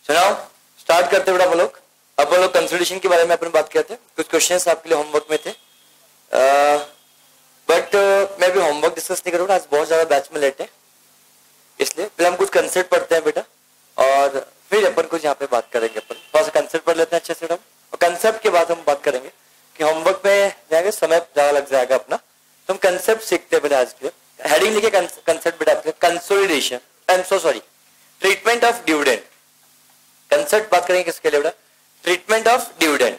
सुनाओ, स्टार्ट करते बेटा। अब लोग कंसोलिडेशन के बारे में अपन बात करते हैं। कुछ क्वेश्चंस आपके लिए होमवर्क में थे, बट मैं भी होमवर्क डिस्कस नहीं करूंगा, आज बहुत ज्यादा बैच में लेट है, इसलिए पहले हम कुछ कंसेप्ट पढ़ते हैं बेटा, और फिर अपन कुछ यहाँ पे बात करेंगे। अपन थोड़ा सा कंसेप्ट पढ़ लेते हैं अच्छे से बेटा, और कंसेप्ट के बाद हम बात करेंगे कि होमवर्क में जाएंगे, समय ज्यादा लग जाएगा अपना, तो हम कंसेप्ट सीखते हैं बेटा आज के लिए। हेडिंग लिखे कंसेप्ट बेटा आपके, consolidation, treatment of dividend. Concept बात करेंगे किसके लिए बेटा? Treatment of dividend,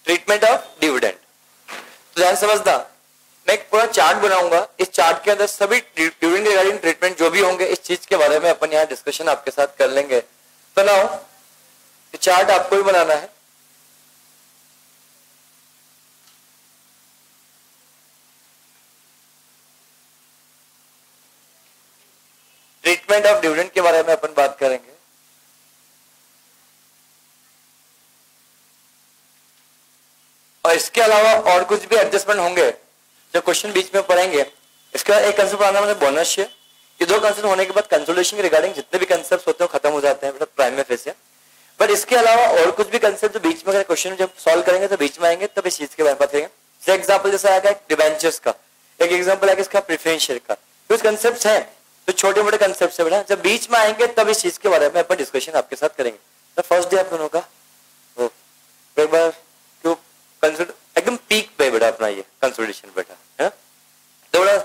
treatment of dividend. तो ध्यान समझना, मैं एक पूरा चार्ट बनाऊंगा, इस चार्ट के अंदर सभी डिविडेंड रिगार्डिंग ट्रीटमेंट जो भी होंगे इस चीज के बारे में अपन यहाँ डिस्कशन आपके साथ कर लेंगे। तो नाउ चार्ट आपको ही बनाना है। ट्रीटमेंट ऑफ डिविडेंड के बारे में अपन बात करेंगे। और इसके अलावा और कुछ भी एडजस्टमेंट होंगे जो क्वेश्चन बीच में पढ़ेंगे। इसके बाद एक कंसेप्ट आना मतलब बोनस शेयर। ये दो कंसेप्ट होने के बाद कंसोलिडेशन के रिगार्डिंग जितने भी कंसेप्ट होते हैं खत्म हो जाते हैं मतलब प्राइम में फेस। बट इसके अलावा और कुछ भी कंसेप्ट जो बीच में अगर क्वेश्चन जब सॉल्व करेंगे तो बीच में आएंगे, तब इस चीज के बारे में बात करेंगे। जैसे एग्जाम्पल जैसे आएगा डिबेंचर्स का, एक एग्जाम्पल आएगा इसका प्रेफरेंस का। कुछ कंसेप्ट है तो छोटे मोटे कंसेप्ट है बेटा, जब बीच में आएंगे तब इस चीज के बारे में अपन डिस्कशन आपके साथ करेंगे। तो फर्स्ट डे आप दोनों का एक बार क्यों एकदम पीक पे बेटा अपना ये कंसोलिडेशन बेटा है। तो बड़ा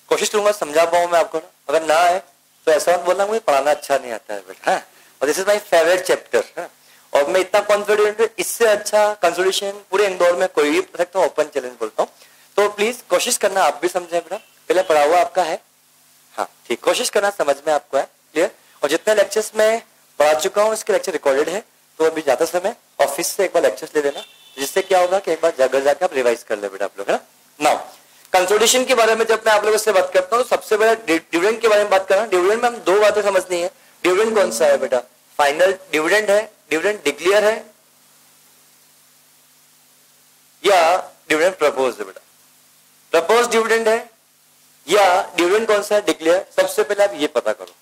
कोशिश करूंगा समझा पाऊं मैं आपको ना, अगर ना आए तो ऐसा मत बोलना मुझे पढ़ाना अच्छा नहीं आता है बेटा। और this is my favourite chapter, और मैं इतना कॉन्फिडेंट हूं, इससे अच्छा कंसोलिडेशन पूरे इंदौर में कोई भी पढ़ सकता हूँ, ओपन चैलेंज बोलता हूँ। तो प्लीज कोशिश करना आप भी समझे बेटा, पहले पढ़ा हुआ आपका है, हाँ ठीक, कोशिश करना समझ में आपको है, क्लियर। और जितने लेक्चर्स में पढ़ा चुका हूँ इसके लेक्चर रिकॉर्डेड है, तो अभी जाते समय ऑफिस से एक बार लेक्चर्स ले लेना, जिससे क्या होगा कि एक बार जगह जाकर आप रिवाइज कर ले बेटा आप लोग, है ना। नाउ कंसोलिडेशन के बारे में जब मैं आप लोगों से बात करता हूँ तो सबसे पहले डिविडेंड के बारे में बात करना। डिविडेंड में हम दो बातें समझनी है। डिविडेंड कौन सा है बेटा? फाइनल डिविडेंड है, डिविडेंड डिक्लेयर है, या डिविडेंड प्रपोज है बेटा? प्रपोज डिविडेंड है या डिविडेंड कौन सा है? डिक्लेयर। सबसे पहले आप ये पता करो,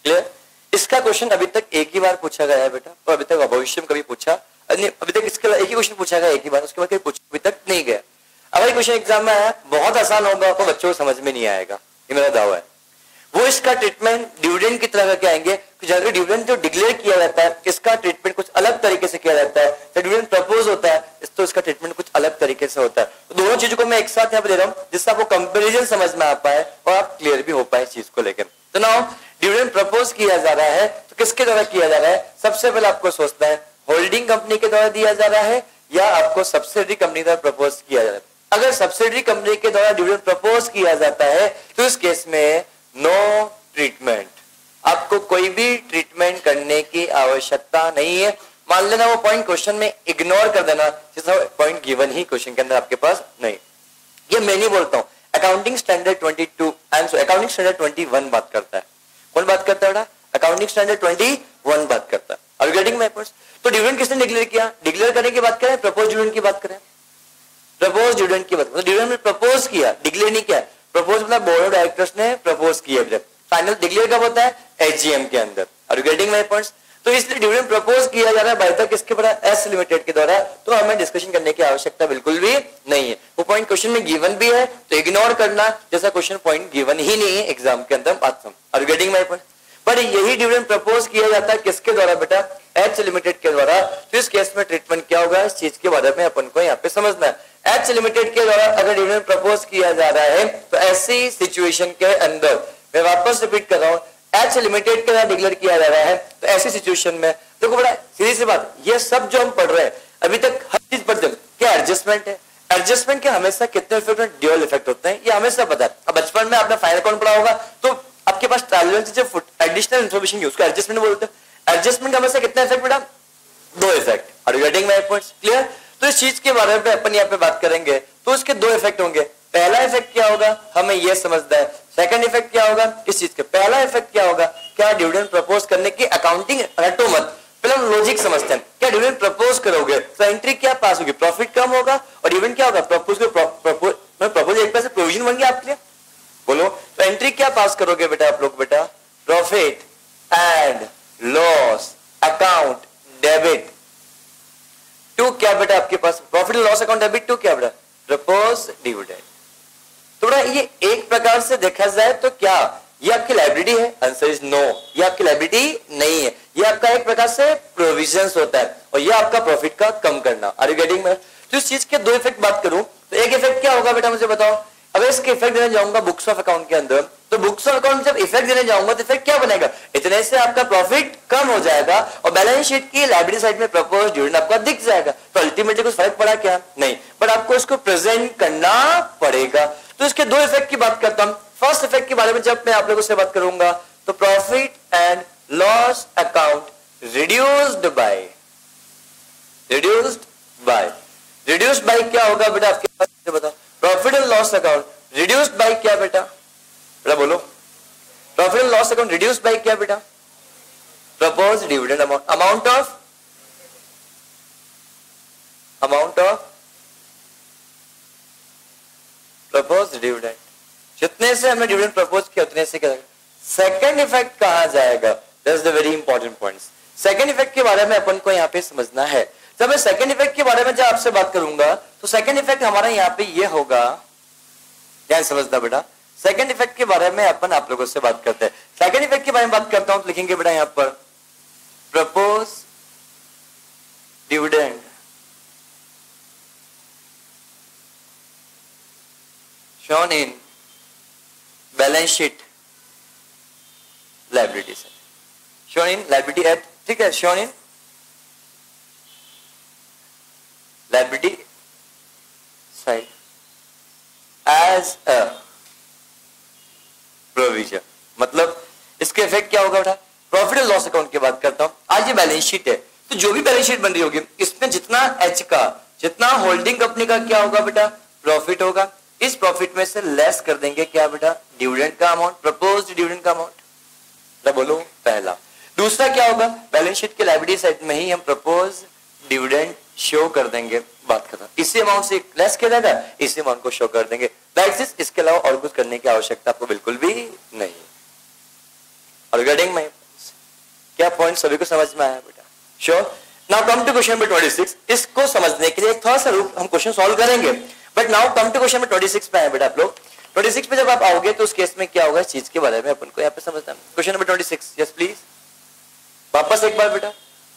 क्लियर। इसका क्वेश्चन अभी तक एक ही बार पूछा गया है बेटा, तो अभी तक भविष्य में कभी पूछा अभी तक इसके एक ही क्वेश्चन पूछा गया एक ही बार, उसके बाद अभी तक नहीं गया। अगर क्वेश्चन एग्जाम में आया बहुत आसान होगा तो बच्चों को समझ में नहीं आएगा, ये मेरा दावा है। वो इसका ट्रीटमेंट डिविडेंड की तरह करके आएंगे, जनरली डिविडेंड जो डिक्लेयर किया जाता है इसका ट्रीटमेंट कुछ अलग तरीके से किया जाता है। जब डिविडेंड प्रपोज होता है तो इसका ट्रीटमेंट कुछ अलग तरीके से होता है। तो दोनों चीजों को मैं एक साथ यहाँ पे दे रहा हूँ जिससे आपको कंपेरिजन समझ में आ पाए और आप क्लियर भी हो पाए इस चीज को लेकर। तो नाउ डिविडेंड प्रपोज किया जा रहा है तो किसके द्वारा किया जा रहा है? सबसे पहले आपको सोचना है होल्डिंग कंपनी के द्वारा दिया जा रहा है या आपको सब्सिडरी कंपनी द्वारा प्रपोज किया जा रहा है। अगर सब्सिडरी कंपनी के द्वारा डिविडेंड प्रपोज किया जाता है तो इस केस में नो ट्रीटमेंट, आपको कोई भी ट्रीटमेंट करने की आवश्यकता नहीं है। मान लेना वो पॉइंट क्वेश्चन में इग्नोर कर देना, जैसा पॉइंट गिवन ही क्वेश्चन के अंदर आपके पास नहीं। ये मैं नहीं बोलता हूं, अकाउंटिंग स्टैंडर्ड 22 अकाउंटिंग स्टैंडर्ड 21 बात करता है। कौन बात करता है बेटा? अकाउंटिंग स्टैंडर्ड 21 बात करता है। और गेटिंग माय पॉइंट्स। तो डिविडेंड किसने डिक्लेयर किया? डिक्लेयर करने की बात करें, प्रपोज डिविडेंड की बात करें, प्रपोज डिविडेंड की बात करें। डिविडेंड में प्रपोज किया, डिक्लेयर नहीं किया। प्रपोज मतलब बोर्ड ऑफ डायरेक्टर्स ने प्रपोज किया, फाइनल डिक्लेयर कब होता है? एजीएम के अंदर। और गेटिंग माय पॉइंट्स। तो इसलिए डिविडेंड प्रपोज किया जा रहा है बाय द किसके द्वारा? एस लिमिटेड के द्वारा। तो हमें डिस्कशन करने की आवश्यकता बिल्कुल भी नहीं है। वो पॉइंट क्वेश्चन में गिवन भी है तो इग्नोर करना, जैसा क्वेश्चन पॉइंट गिवन ही नहीं है एग्जाम के अंदर। बात समझ। और गेटिंग माय पॉइंट। पर यही डिविडेंड प्रपोज किया जाता है किसके द्वारा बेटा? एच लिमिटेड के द्वारा। तो इस केस में ट्रीटमेंट क्या होगा इस चीज के बारे में अपन को यहाँ पे समझना है। एच लिमिटेड के द्वारा अगर डिविडेंड प्रपोज किया जा रहा है तो ऐसी सिचुएशन के अंदर, मैं वापस रिपीट कर रहा हूं, एच लिमिटेड के द्वारा डिक्लेयर किया जा रहा है तो ऐसी सिचुएशन में देखो बड़ा सीधी सी बात, ये सब जो हम पढ़ रहे हैं अभी तक हर चीज पढ़ते हैं, क्या एडजस्टमेंट है? एडजस्टमेंट के हमेशा कितने इफेक्ट हैं? ड्यूअल इफेक्ट होते हैं, ये हमेशा पता है। अब बचपन में आपने फाइनल अकाउंट पढ़ा होगा तो आपके पास एडिशनल इन्फॉर्मेशन उसको एडजस्टमेंट बोलते हैं। एडजस्टमेंट का हमेशा कितना इफेक्ट बेटा? दो effect. Are you getting my points? Clear. तो इस चीज के बारे में अपन यहाँ पे बात करेंगे तो इसके दो इफेक्ट होंगे। पहला इफेक्ट क्या होगा हमें यह समझना है। सेकंड इफेक्ट क्या होगा इस चीज के? पहला इफेक्ट क्या होगा? क्या डिविडेंड प्रपोज करने की अकाउंटिंग हटो मत, पहले हम लॉजिक समझते हैं। क्या डिविडेंड प्रपोज करोगे तो एंट्री क्या पास होगी? प्रॉफिट कम होगा और डिविडेंड क्या होगा? प्रपोज एक पैसे प्रोविजन बन गया आपके लिए, बोलो। तो एंट्री क्या पास करोगे बेटा आप लोग? बेटा profit loss account debit to क्या बेटा, प्रपोज डिविडेंड। तो बेटा ये एक प्रकार से देखा जाए तो क्या ये आपकी लाइबिलिटी है, आंसर इज नो, ये आपकी लाइबिलिटी नहीं है, ये आपका एक प्रकार से प्रोविजंस होता है और ये आपका प्रॉफिट का कम करना। Are you getting me? तो इस चीज के दो इफेक्ट बात करूं तो एक इफेक्ट क्या होगा बेटा मुझे बताओ, अगर इसके इफेक्ट देने जाऊंगा बुक्स ऑफ अकाउंट के अंदर, तो बुक्स ऑफ अकाउंट जब इफेक्ट देने जाऊंगा तो इफेक्ट क्या बनेगा, इतने से आपका प्रॉफिट कम हो जाएगा और बैलेंस शीट की लायबिलिटी साइड में प्रपोज डिविडेंड आपका दिख जाएगा। तो अल्टीमेटली कुछ फर्क पड़ा क्या, नहीं, बट आपको इसको प्रेजेंट करना पड़ेगा। तो इसके दो इफेक्ट की बात करता हूं। फर्स्ट इफेक्ट के बारे में जब मैं आप लोगों से बात करूंगा तो profit and loss account reduced by क्या होगा बेटा आपके पास बताओ, profit and loss account reduced by क्या बेटा, बेटा बोलो, profit and loss account reduced by क्या बेटा, propose dividend amount, amount of propose dividend, जितने से हमने डिविडेंड प्रपोज किया उतने से क्या। सेकंड इफेक्ट कहा जाएगा, that's the very important points. Second effect के बारे में अपन को यहाँ पे समझना है। जब मैं सेकंड इफेक्ट के बारे में जब आपसे बात करूंगा तो सेकंड इफेक्ट हमारा यहाँ पे ये होगा, ध्यान समझना बेटा। सेकंड इफेक्ट के बारे में अपन आप लोगों से बात करते हैं। सेकंड इफेक्ट के बारे में बात करता हूं तो लिखेंगे बेटा यहां पर propose dividend shown in balance sheet liability side, shown in liability at, ठीक है, shown in liability side as a provision। मतलब इसके इफेक्ट क्या होगा बेटा, प्रॉफिट एंड लॉस अकाउंट की बात करता हूं। आज ये बैलेंस शीट है तो जो भी बैलेंस शीट बन रही होगी इसमें जितना एच का, जितना होल्डिंग कंपनी का क्या होगा बेटा, प्रॉफिट होगा, इस प्रॉफिट में से लेस कर देंगे क्या बेटा, डिविडेंड का अमाउंट, प्रपोज्ड डिविडेंड का अमाउंट। बोलो पहला। दूसरा क्या होगा, बैलेंस शीट के लायबिलिटी साइड में ही हम प्रपोज डिविडेंड शो कर देंगे, बात खत्म। इसी अमाउंट से लेस किया जाएगा, इसी अमाउंट को शो कर देंगे, दैट्स इट। इसके अलावा और कुछ करने की आवश्यकता आपको बिल्कुल भी नहीं। और रिगार्डिंग माय क्या पॉइंट सभी को समझ में आया बेटा, sure. Now come to question number 26। इसको समझने के लिए थोड़ा सा रूप हम क्वेश्चन सॉल्व करेंगे, but now come to question number 26 पे आए बेटा आप लोग। 26 पे जब आप आओगे तो उस केस में क्या होगा, इस चीज के बारे में अपन को यहाँ पे समझना है। क्वेश्चन नंबर 26, यस प्लीज, वापस एक बार बेटा,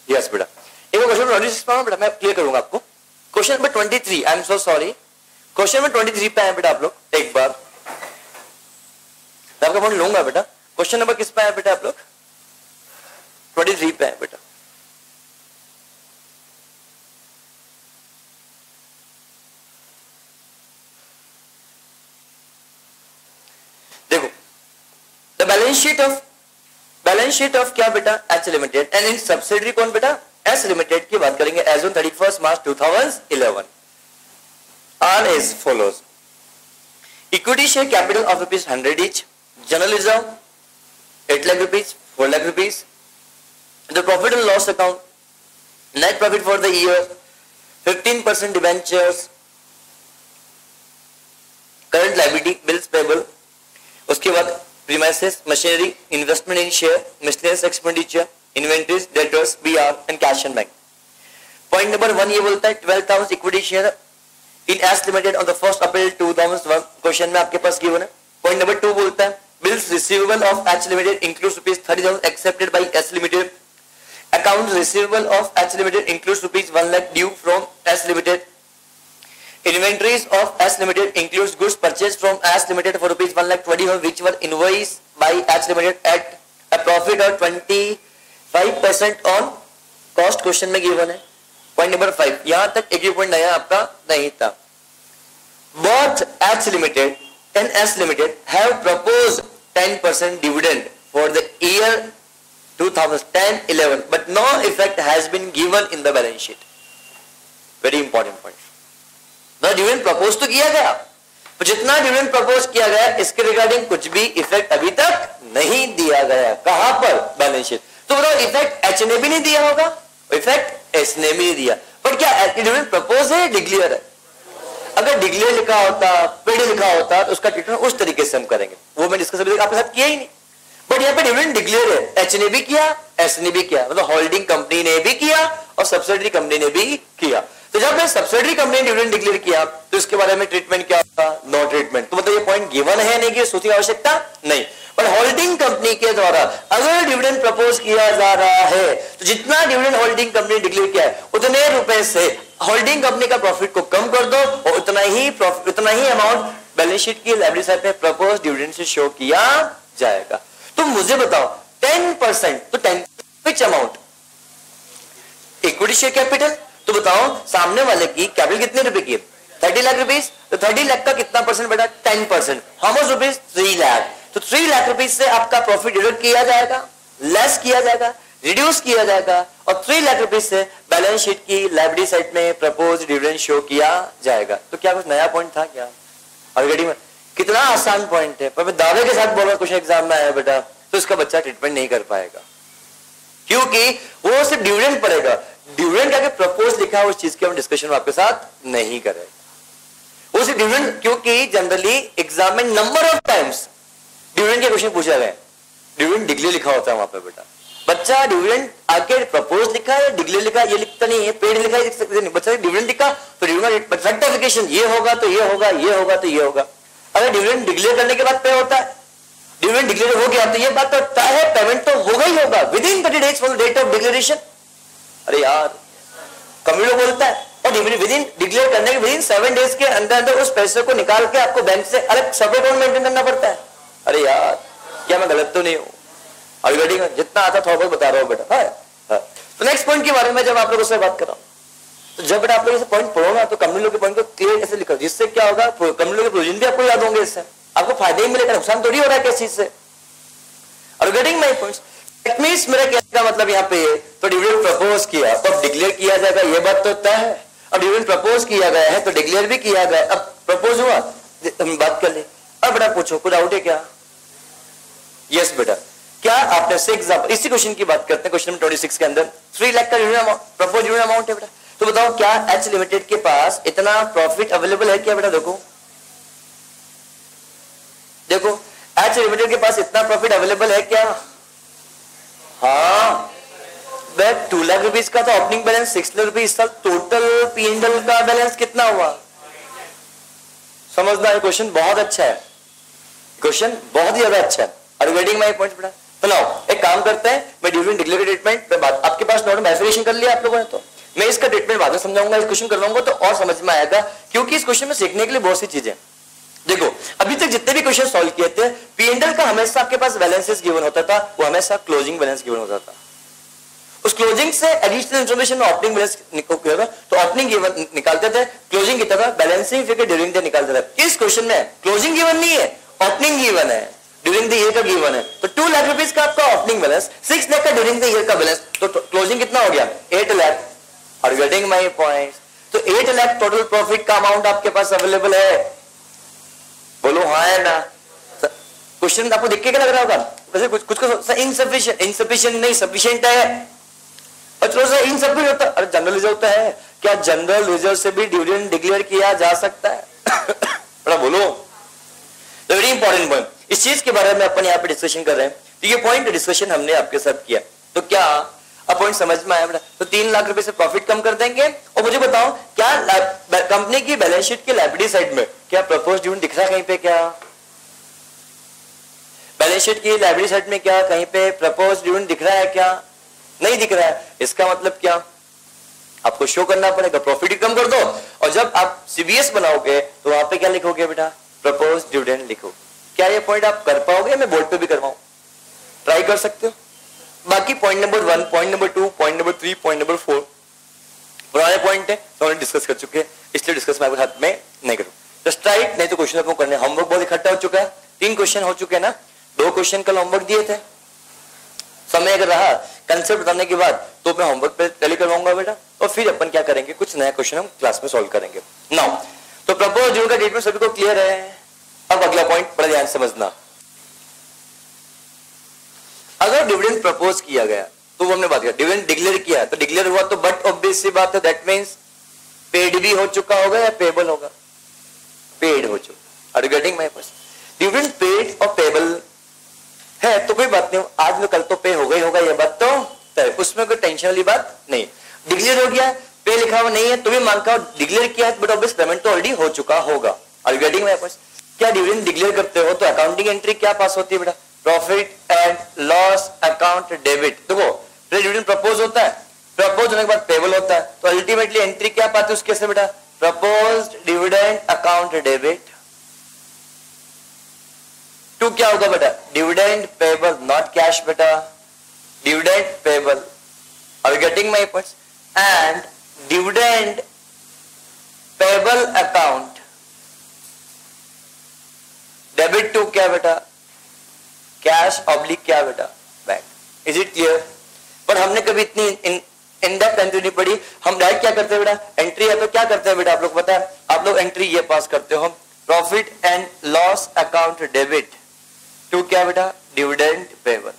यस बेटा। एक क्वेश्चन नंबर 26 पे बेटा मैं क्लियर करूंगा आपको। Question number 23, I am so sorry, question number 23 पे आए बेटा आप लोग। एक बार आपका पॉइंट लूंगा बेटा। क्वेश्चन नंबर किस पे आए बेटा आप लोग, 23 पे आए बेटा। देखो, द बैलेंस शीट ऑफ क्या बेटा, H limited, and in subsidiary कौन बेटा, एस लिमिटेड की बात करेंगे as on 31 March 2011 are as follows. Equity share capital of ₹100 each, general reserve 8 lakh rupees, 4 lakh rupees, the profit and loss account, net profit for the year, 15% debentures, current liability, bills payable, उसके बाद premises, machinery, investment in share, miscellaneous expenditure, inventories, debtors, BR and cash and bank. Point number 1 ये बोलता है 12,000 equity share in S Limited on the 1st April 2001, question में आपके पास given है। Point number 2 बोलता है bills receivable of H Limited includes ₹30,000 accepted by S Limited. Accounts receivable of H Limited includes ₹1 lakh due from S Limited. Inventories of S Limited includes goods purchased from S Limited for ₹1 lakh 20,000 which were invoiced by H Limited at a profit of 25% on cost, question में given है। Point number 5, यहां तक एक ही point नया आपका नहीं था। Both H Limited and S Limited have proposed 10% dividend for the year 2010-11, but no effect has been given in the balance sheet. Very important point. Dividend propose तो किया गया, तो जितना डिविडेंड प्रपोज किया गया इसके रिगार्डिंग कुछ भी इफेक्ट अभी तक नहीं दिया गया। कहां पर, बैलेंस शीट। तो बताओ इफेक्ट एच ने भी नहीं दिया होगा, इफेक्ट एस ने भी नहीं दिया, पर क्या डिविडेंड प्रपोज है, डिक्लेयर है। अगर डिक्लेयर लिखा होता, पेड लिखा होता तो उसका ट्रीटमेंट उस तरीके से हम करेंगे, वो मैं डिस्कस आपके साथ किया ही नहीं। बट यहाँ पे डिविडेंड डिक्लेयर है, एच ने भी किया, एस ने भी किया, मतलब होल्डिंग कंपनी ने भी किया और सब्सिडरी कंपनी ने भी किया। तो जब सब्सिडरी कंपनी ने डिविडेंड डिक्लेयर किया तो इसके बारे में ट्रीटमेंट क्या होगा? No treatment. तो मतलब ये पॉइंट गिवन है नहीं कि सोचने की आवश्यकता नहीं। पर होल्डिंग कंपनी के द्वारा अगर डिविडेंड प्रपोज किया जा रहा है तो जितना डिविडेंड होल्डिंग कंपनी डिक्लेयर किया है उतने रुपए से होल्डिंग कंपनी का प्रॉफिट को कम कर दो और उतना ही अमाउंट बैलेंस शीट की लायबिलिटी साइड पे प्रपोज डिविडेंड से शो किया जाएगा। तो मुझे बताओ 10%, तो 10 विच अमाउंट? Equity share capital. तो बताओ सामने वाले की कैपिटल कितने रुपए की है? 30 लाख रुपीस। तो 30 लाख का कितना परसेंट बेटा? 10%। How much rupees? 3 लाख। तो 3 लाख रुपीस से आपका प्रॉफिट डिडक्ट किया जाएगा, लेस किया जाएगा, रिड्यूस किया जाएगा और 3 लाख रुपीस से बैलेंस शीट की लायबिलिटी साइड में प्रपोज डिविडेंड शो किया जाएगा। तो क्या कुछ नया पॉइंट था क्या? ऑलरेडी में कितना आसान पॉइंट है, पर मैं दावे के साथ बोल रहा, कुछ एग्जाम में आया बेटा तो इसका बच्चा ट्रीटमेंट नहीं कर पाएगा क्योंकि वो सिर्फ डिविडेंड पड़ेगा। डिविडेंड का प्रपोज लिखा है उस चीज की हम डिस्कशन आपके साथ नहीं करेंगे। उस डिविडेंड, क्योंकि जनरली एग्जाम में नंबर ऑफ टाइम्स डिविडेंड के क्वेश्चन पूछा गया, डिविडेंड डिक्लेयर लिखा होता है वहां पे बेटा। बच्चा डिविडेंड आके प्रपोज लिखा है, डिक्लेयर लिखा है, ये लिखता नहीं है, पेड लिखा है, लिख सकते नहीं। बच्चा डिविडेंड लिखा तो डिविडेंड रेक्टिफिकेशन ये होगा तो ये होगा, ये होगा तो ये होगा। अगर डिविडेंड डिक्लेयर करने के बाद पे होता है, डिविडेंड डिक्लेयर हो गया तो ये बात तो तय है, पेमेंट तो होगा ही होगा within 30 days from the date of declaration. अरे यार कंपनी लोग बोलता है और विद इन डिक्लेयर करने के विद इन 7 डेज के अंदर अंदर उस पैसे को निकाल के आपको बैंक से अलग सेपरेट अकाउंट मेंटेन करना पड़ता है। अरे यार क्या मैं गलत तो नहीं हूं? ऑलरेडी जितना आता थोड़ा बहुत बता रहा हूं बेटा। हाँ। तो नेक्स्ट पॉइंट के बारे में जब आप लोगों से बात कर रहा हूं तो जब बेटा आप लोग पॉइंट पढ़ो ना तो कंपनी लोग के पॉइंट को क्लियर कैसे लिखो, जिससे क्या होगा कंपनी लोग के प्रोविजन भी आपको याद होंगे, इससे आपको फायदा ही मिलेगा, नुकसान थोड़ी हो रहा है किस चीज से। और getting my points, it means मेरा कहने का मतलब यहाँ पे तो डिविडेंड प्रपोज किया तो डिक्लेयर किया जाएगा, ये बात तो तय है। अब डिविडेंड प्रपोज किया गया है तो डिक्लेयर भी किया गया, अब प्रपोज हुआ हम बात कर ले। अब बेटा पूछो कुछ डाउट है क्या? यस बेटा, क्या आपने से एग्जांपल इसी क्वेश्चन की बात करते हैं, क्वेश्चन नंबर 26 के अंदर 3 लाख का dividend amount propose dividend amount है बेटा। तो बताओ क्या एच लिमिटेड के पास इतना प्रॉफिट अवेलेबल है क्या बेटा? देखो एच लिमिटेड के पास इतना प्रॉफिट अवेलेबल है क्या? हाँ, 2 लाख रुपीज का था ओपनिंग बैलेंस, 6 लाख रुपीज साल टोटल P&L का बैलेंस कितना हुआ? समझना है, क्वेश्चन बहुत अच्छा है, क्वेश्चन बहुत ही ज्यादा अच्छा है। Are you getting my point बेटा? तो नाउ एक काम करते हैं, मैं डिविडेंड डिक्लेयर ट्रीटमेंट पे बात आपके पास नोट में एफिलिएशन कर लिया आप लोगों ने, तो मैं इसका ट्रीटमेंट बाद में समझाऊंगा, इस क्वेश्चन करवाऊंगा तो और समझ में आएगा क्योंकि इस क्वेश्चन में सीखने के लिए बहुत सी चीजें। देखो अभी तक जितने भी क्वेश्चन सॉल्व किए थे P&L का हमेशा आपके पास बैलेंसेस गिवन होता था, वो हमेशा क्लोजिंग बैलेंस गिवन होता था। उस क्लोजिंग से एडिशनल इन्फॉर्मेशन में ओपनिंग बैलेंस तो ओपनिंग गिवन निकालते थे, क्लोजिंग कितना था बैलेंसिंग फिगर ड्यूरिंग द निकालते थे। इस क्वेश्चन में क्लोजिंग गिवन नहीं है, ओपनिंग गिवन है, ड्यूरिंग द ईयर का गिवन है। तो 2 लाख रुपीज का आपका ओपनिंग बैलेंस, 6 लाख का ड्यूरिंग द ईयर का बैलेंस, तो क्लोजिंग कितना हो गया? 8 lakh. Are you getting my point? तो 8 लाख टोटल प्रॉफिट का अमाउंट आपके पास अवेलेबल है, बोलो हाँ है ना? क्वेश्चन आपको देख के क्या लग रहा होगा? वैसे कुछ इनसफिशिएंट नहीं, सफिशिएंट है और थोड़ा सा इनसफिशिएंट होता है। अरे जनरल रिजर्व होता है, क्या जनरल रिजर्व से भी डिविडेंड डिक्लेयर किया जा सकता है? बड़ा बोलो, तो वेरी इंपॉर्टेंट पॉइंट, इस चीज के बारे में अपन यहाँ पे डिस्कशन कर रहे हैं। तो ये पॉइंट डिस्कशन हमने आपके साथ किया, तो क्या अब पॉइंट समझ में आया बेटा? तो 3 लाख रुपए से प्रॉफिट कम कर देंगे। और मुझे बताओ क्या कंपनी की बैलेंस शीट की लायबिलिटी साइड में क्या प्रपोज डिविडेंड दिख रहा है कहीं पे? क्या बैलेंस शीट की लायबिलिटी साइड में क्या कहीं पे प्रपोज डिविडेंड दिख रहा है क्या? नहीं दिख रहा है। इसका मतलब क्या? आपको शो करना पड़ेगा, प्रॉफिट कम कर दो और जब आप CBS बनाओगे तो वहां पे क्या लिखोगे बेटा? प्रपोज डिविडेंड लिखो। क्या ये पॉइंट आप कर पाओगे? मैं बोर्ड पे भी करवाऊं, ट्राई कर सकते हो। बाकी point number 1, point number 2, point number 3, point number 4 पुराने पॉइंट है तो हमने डिस्कस कर चुके हैं, इसलिए डिस्कस मैं आपके हाथ में नहीं करूं। जस्ट राइट, नहीं तो क्वेश्चन आपको करने, होमवर्क बहुत इकट्ठा हो चुका है, 3 क्वेश्चन हो चुके हैं ना, 2 क्वेश्चन कल होमवर्क दिए थे। समय अगर रहा कंसेप्ट बताने के बाद तो मैं होमवर्क पे पहले करवाऊंगा बेटा, और फिर अपन क्या करेंगे, कुछ नया क्वेश्चन हम क्लास में सॉल्व करेंगे। नाउ तो प्रपोज डिविडेंड का ट्रीटमेंट सभी को क्लियर है। अब अगला पॉइंट बड़ा ध्यान समझना, अगर डिविडेंड प्रपोज किया गया तो वो हमने बात किया, डिविडेंड डिक्लेयर किया तो डिक्लेयर हुआ तो बट ऑब्वियस सी बात है दैट मींस पेड भी हो चुका होगा या पेबल होगा? पेड हो चुका। Are you getting my point? Dividend paid और पेबल है तो कोई बात नहीं, आज में कल तो पे होगा ही होगा, ये बात तो उसमें कोई टेंशन वाली बात नहीं। डिक्लेयर हो गया, पे पे लिखा हुआ नहीं है तो भी मान का डिक्लेयर किया है, बट ऑब्वियस पेमेंट तो ऑलरेडी हो चुका होगा। Are you getting my point? क्या डिविडेंड डिक्लेयर करते हो तो अकाउंटिंग एंट्री क्या पास होती है बेटा? Profit and loss account debit. देखो डिविडेंड प्रपोज होता है, प्रपोज होने के बाद पेबल होता है, तो अल्टीमेटली एंट्री क्या पाती है उसके से बेटा? Proposed dividend account debit to क्या होगा बेटा? डिविडेंड पेबल, नॉट कैश बेटा, dividend payable. Are you getting my points? And dividend payable account debit to क्या बेटा? कैश ऑब्लिक क्या बेटा? बैंक। Is it clear? पर हमने कभी इतनी इन डेप्थ एंट्री नहीं पढ़ी, हम डायरेक्ट क्या करते हैं बेटा? एंट्री है तो क्या करते हैं बेटा? आप लोग पता है, आप लोग एंट्री ये पास करते हो, profit and loss account debit to क्या बेटा? Dividend payable.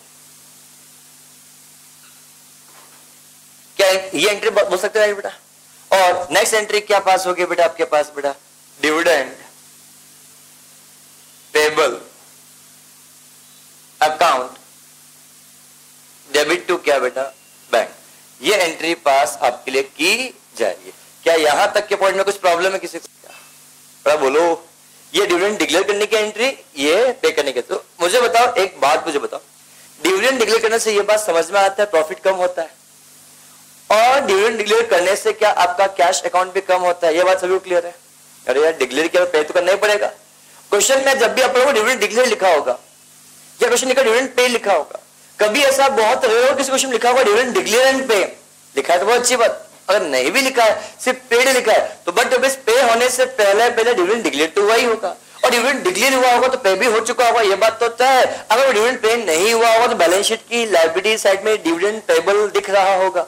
क्या ये एंट्री बोल सकते हैं बेटा? और नेक्स्ट एंट्री क्या पास होगी बेटा आपके पास बेटा? Dividend payable account debit to क्या बेटा? बैंक। ये एंट्री पास आपके लिए की जाएगी। क्या यहां तक के पॉइंट में कुछ प्रॉब्लम है किसी को? क्या बोलो? ये डिविडेंड डिक्लेयर करने की एंट्री, ये पे करने की। तो मुझे बताओ एक बात, मुझे बताओ, डिविडेंड डिक्लेयर करने से ये बात समझ में आता है प्रॉफिट कम होता है, और डिविडेंड डिक्लेयर करने से क्या आपका कैश अकाउंट भी कम होता है? ये बात सभी को क्लियर है? अरे यार डिक्लेयर किया पे तो करना ही पड़ेगा। क्वेश्चन में जब भी आप लोगों को डिविडेंड डिक्लेयर लिखा होगा या क्वेश्चन लिखा डिविडेंड पे लिखा होगा, कभी ऐसा बहुत रेयर हो किसी क्वेश्चन लिखा होगा डिविडेंड डिक्लेयर एंड पे लिखा है तो बहुत अच्छी बात। अगर नहीं भी लिखा है, सिर्फ पेड लिखा है, तो बट पे होने से पहले डिविडेंड डिक्लेयर तो हुआ ही होगा, और डिविडेंड डिक्लेयर हुआ होगा तो पे भी हो चुका होगा, ये बात तो होता है। अगर डिविडेंड पे नहीं हुआ होगा तो बैलेंस शीट की लायबिलिटी साइड में डिविडेंड पेबल दिख रहा होगा।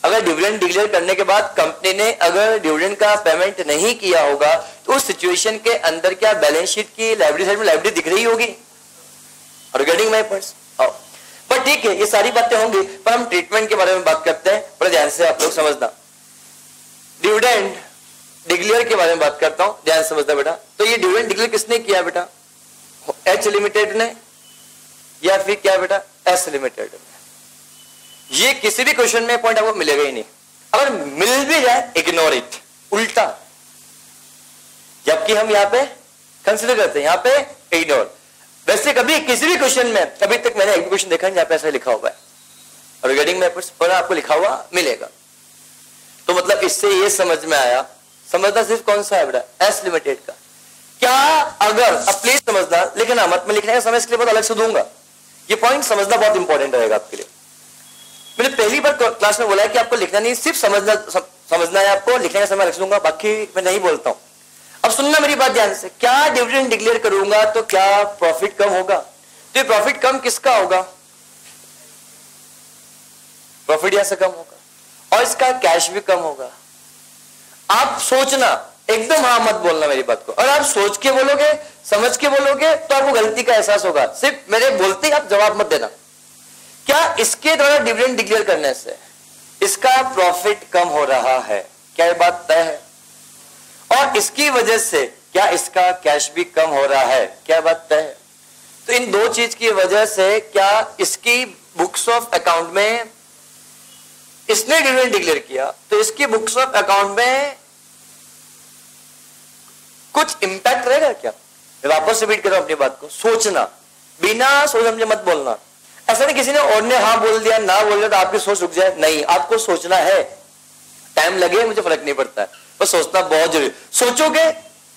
अगर डिविडेंड डिक्लेयर करने के बाद कंपनी ने अगर डिविडेंड का पेमेंट नहीं किया होगा तो उस सिचुएशन के अंदर क्या बैलेंस शीट की लायबिलिटी साइड में लायबिलिटी दिख रही होगी? और गेटिंग माय पॉइंट्स? पर ठीक है, ये सारी बातें होंगी, पर हम ट्रीटमेंट के बारे में बात करते हैं, बड़े ध्यान से आप लोग समझना। डिविडेंड डिक्लेयर के बारे में बात करता हूं, ध्यान से समझना बेटा। तो ये डिविडेंड डिक्लेयर किसने किया बेटा? एच लिमिटेड ने या फिर क्या बेटा? एस लिमिटेड ने। ये किसी भी क्वेश्चन में पॉइंट आपको मिलेगा ही नहीं, अगर मिल भी जाए इग्नोर इट, उल्टा। जबकि हम यहां पे कंसिडर करते हैं, यहां पे इग्नोर। वैसे कभी किसी भी क्वेश्चन में अभी तक मैंने एक क्वेश्चन देखा है जहां पे ऐसा लिखा हुआ है, और रिगार्डिंग में पर आपको लिखा हुआ मिलेगा। तो मतलब इससे ये समझ में आया, समझना सिर्फ कौन सा है बेटा? एस लिमिटेड का। क्या अगर, अब प्लीज समझना, लिखना मत, मैं लिखने का समय इसके लिए बहुत अलग से दूंगा, ये पॉइंट समझना बहुत इंपॉर्टेंट रहेगा आपके लिए। मैंने पहली बार क्लास में बोला है कि आपको लिखना नहीं, सिर्फ समझना है आपको, लिखने का समय रख दूंगा, बाकी मैं नहीं बोलता हूं। अब सुनना मेरी बात ध्यान से, क्या डिविडेंड डिक्लेयर करूंगा तो क्या प्रॉफिट कम होगा? तो ये प्रॉफिट कम किसका होगा? प्रॉफिट यहां से कम होगा, और इसका कैश भी कम होगा। आप सोचना, एकदम हाँ मत बोलना मेरी बात को, और आप सोच के बोलोगे, समझ के बोलोगे तो आपको गलती का एहसास होगा। सिर्फ मेरे बोलते ही आप जवाब मत देना। क्या इसके द्वारा डिविडेंड डिक्लेयर करने से इसका प्रॉफिट कम हो रहा है? क्या ये बात तय है? और इसकी वजह से क्या इसका कैश भी कम हो रहा है? क्या बात तय है? तो इन दो चीज की वजह से क्या इसकी बुक्स ऑफ अकाउंट में, इसने डिविडेंड डिक्लेयर किया तो इसकी बुक्स ऑफ अकाउंट में कुछ इंपैक्ट रहेगा क्या? वापस रिपीट करो अपनी बात को, सोचना, बिना सोच समझे मत बोलना। ऐसा नहीं किसी ने और ने हाँ बोल दिया, ना बोल दिया तो आपकी सोच रुक जाए, नहीं, आपको सोचना है। टाइम लगे मुझे फर्क नहीं पड़ता है, बस सोचना बहुत जरूरी। सोचोगे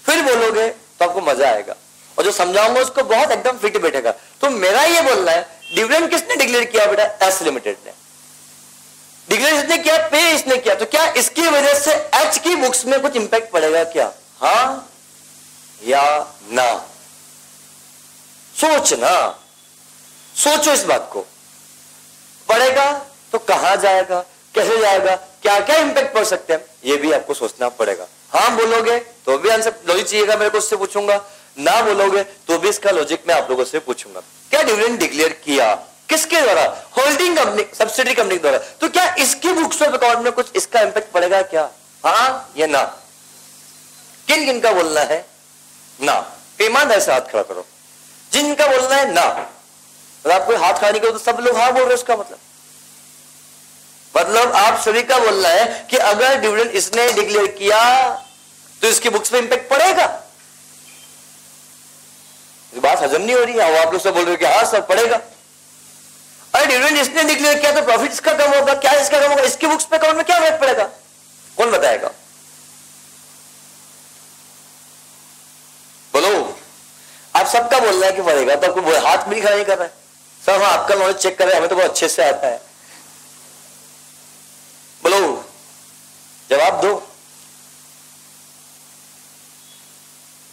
फिर बोलोगे तो आपको मजा आएगा, और जो समझाऊंगा उसको बहुत एकदम फिट बैठेगा। तो मेरा ये बोलना है, डिविडेंड किसने डिक्लेयर किया बेटा? एस लिमिटेड ने डिक्लेयर, इसने किया, पे इसने किया, तो क्या इसकी वजह से एच की बुक्स में कुछ इंपैक्ट पड़ेगा क्या? हाँ या ना? सोचना, सोचो इस बात को। पड़ेगा तो कहां जाएगा, कैसे जाएगा, क्या क्या इंपैक्ट पड़ सकते हैं, ये भी आपको सोचना पड़ेगा। हाँ बोलोगे तो भी आंसर लॉजिक चाहिएगा, मेरे को उससे पूछूंगा। ना बोलोगे तो भी इसका लॉजिक मैं आप लोगों से पूछूंगा। क्या डिविडेंड डिक्लेयर किया किसके द्वारा? होल्डिंग कंपनी, सब्सिडी कंपनी के द्वारा। तो क्या इसकी बुक्स ऑफ अकाउंट में कुछ इसका इंपैक्ट पड़ेगा क्या? हाँ या ना? किन किन का बोलना है ना? ईमानदारी से हाथ खड़ा करो जिनका बोलना है ना। अगर आपको हाथ खड़ा नहीं करो तो सब लोग हाँ बोल रहे, उसका मतलब मतलब आप सभी का बोलना है कि अगर डिविडेंड इसने डिक्लेयर किया तो इसकी बुक्स पे इंपैक्ट पड़ेगा। बात हजम नहीं हो रही है, आप लोग सब बोल रहे हो कि हाँ सर पड़ेगा। अरे डिविडेंड इसने डिक्लेयर किया तो प्रॉफिट इसका कम होगा, क्या इसका कम होगा, इसकी बुक्स पे अकाउंट में क्या इफेक्ट पड़ेगा, कौन बताएगा? बोलो। आप सबका बोलना है कि पड़ेगा, तो आपको हाथ भी खड़ा नहीं कर रहा है। सर हाँ आपका नॉलेज चेक कर रहे हैं, हमें तो बहुत अच्छे से आता है। बोलो, जवाब दो,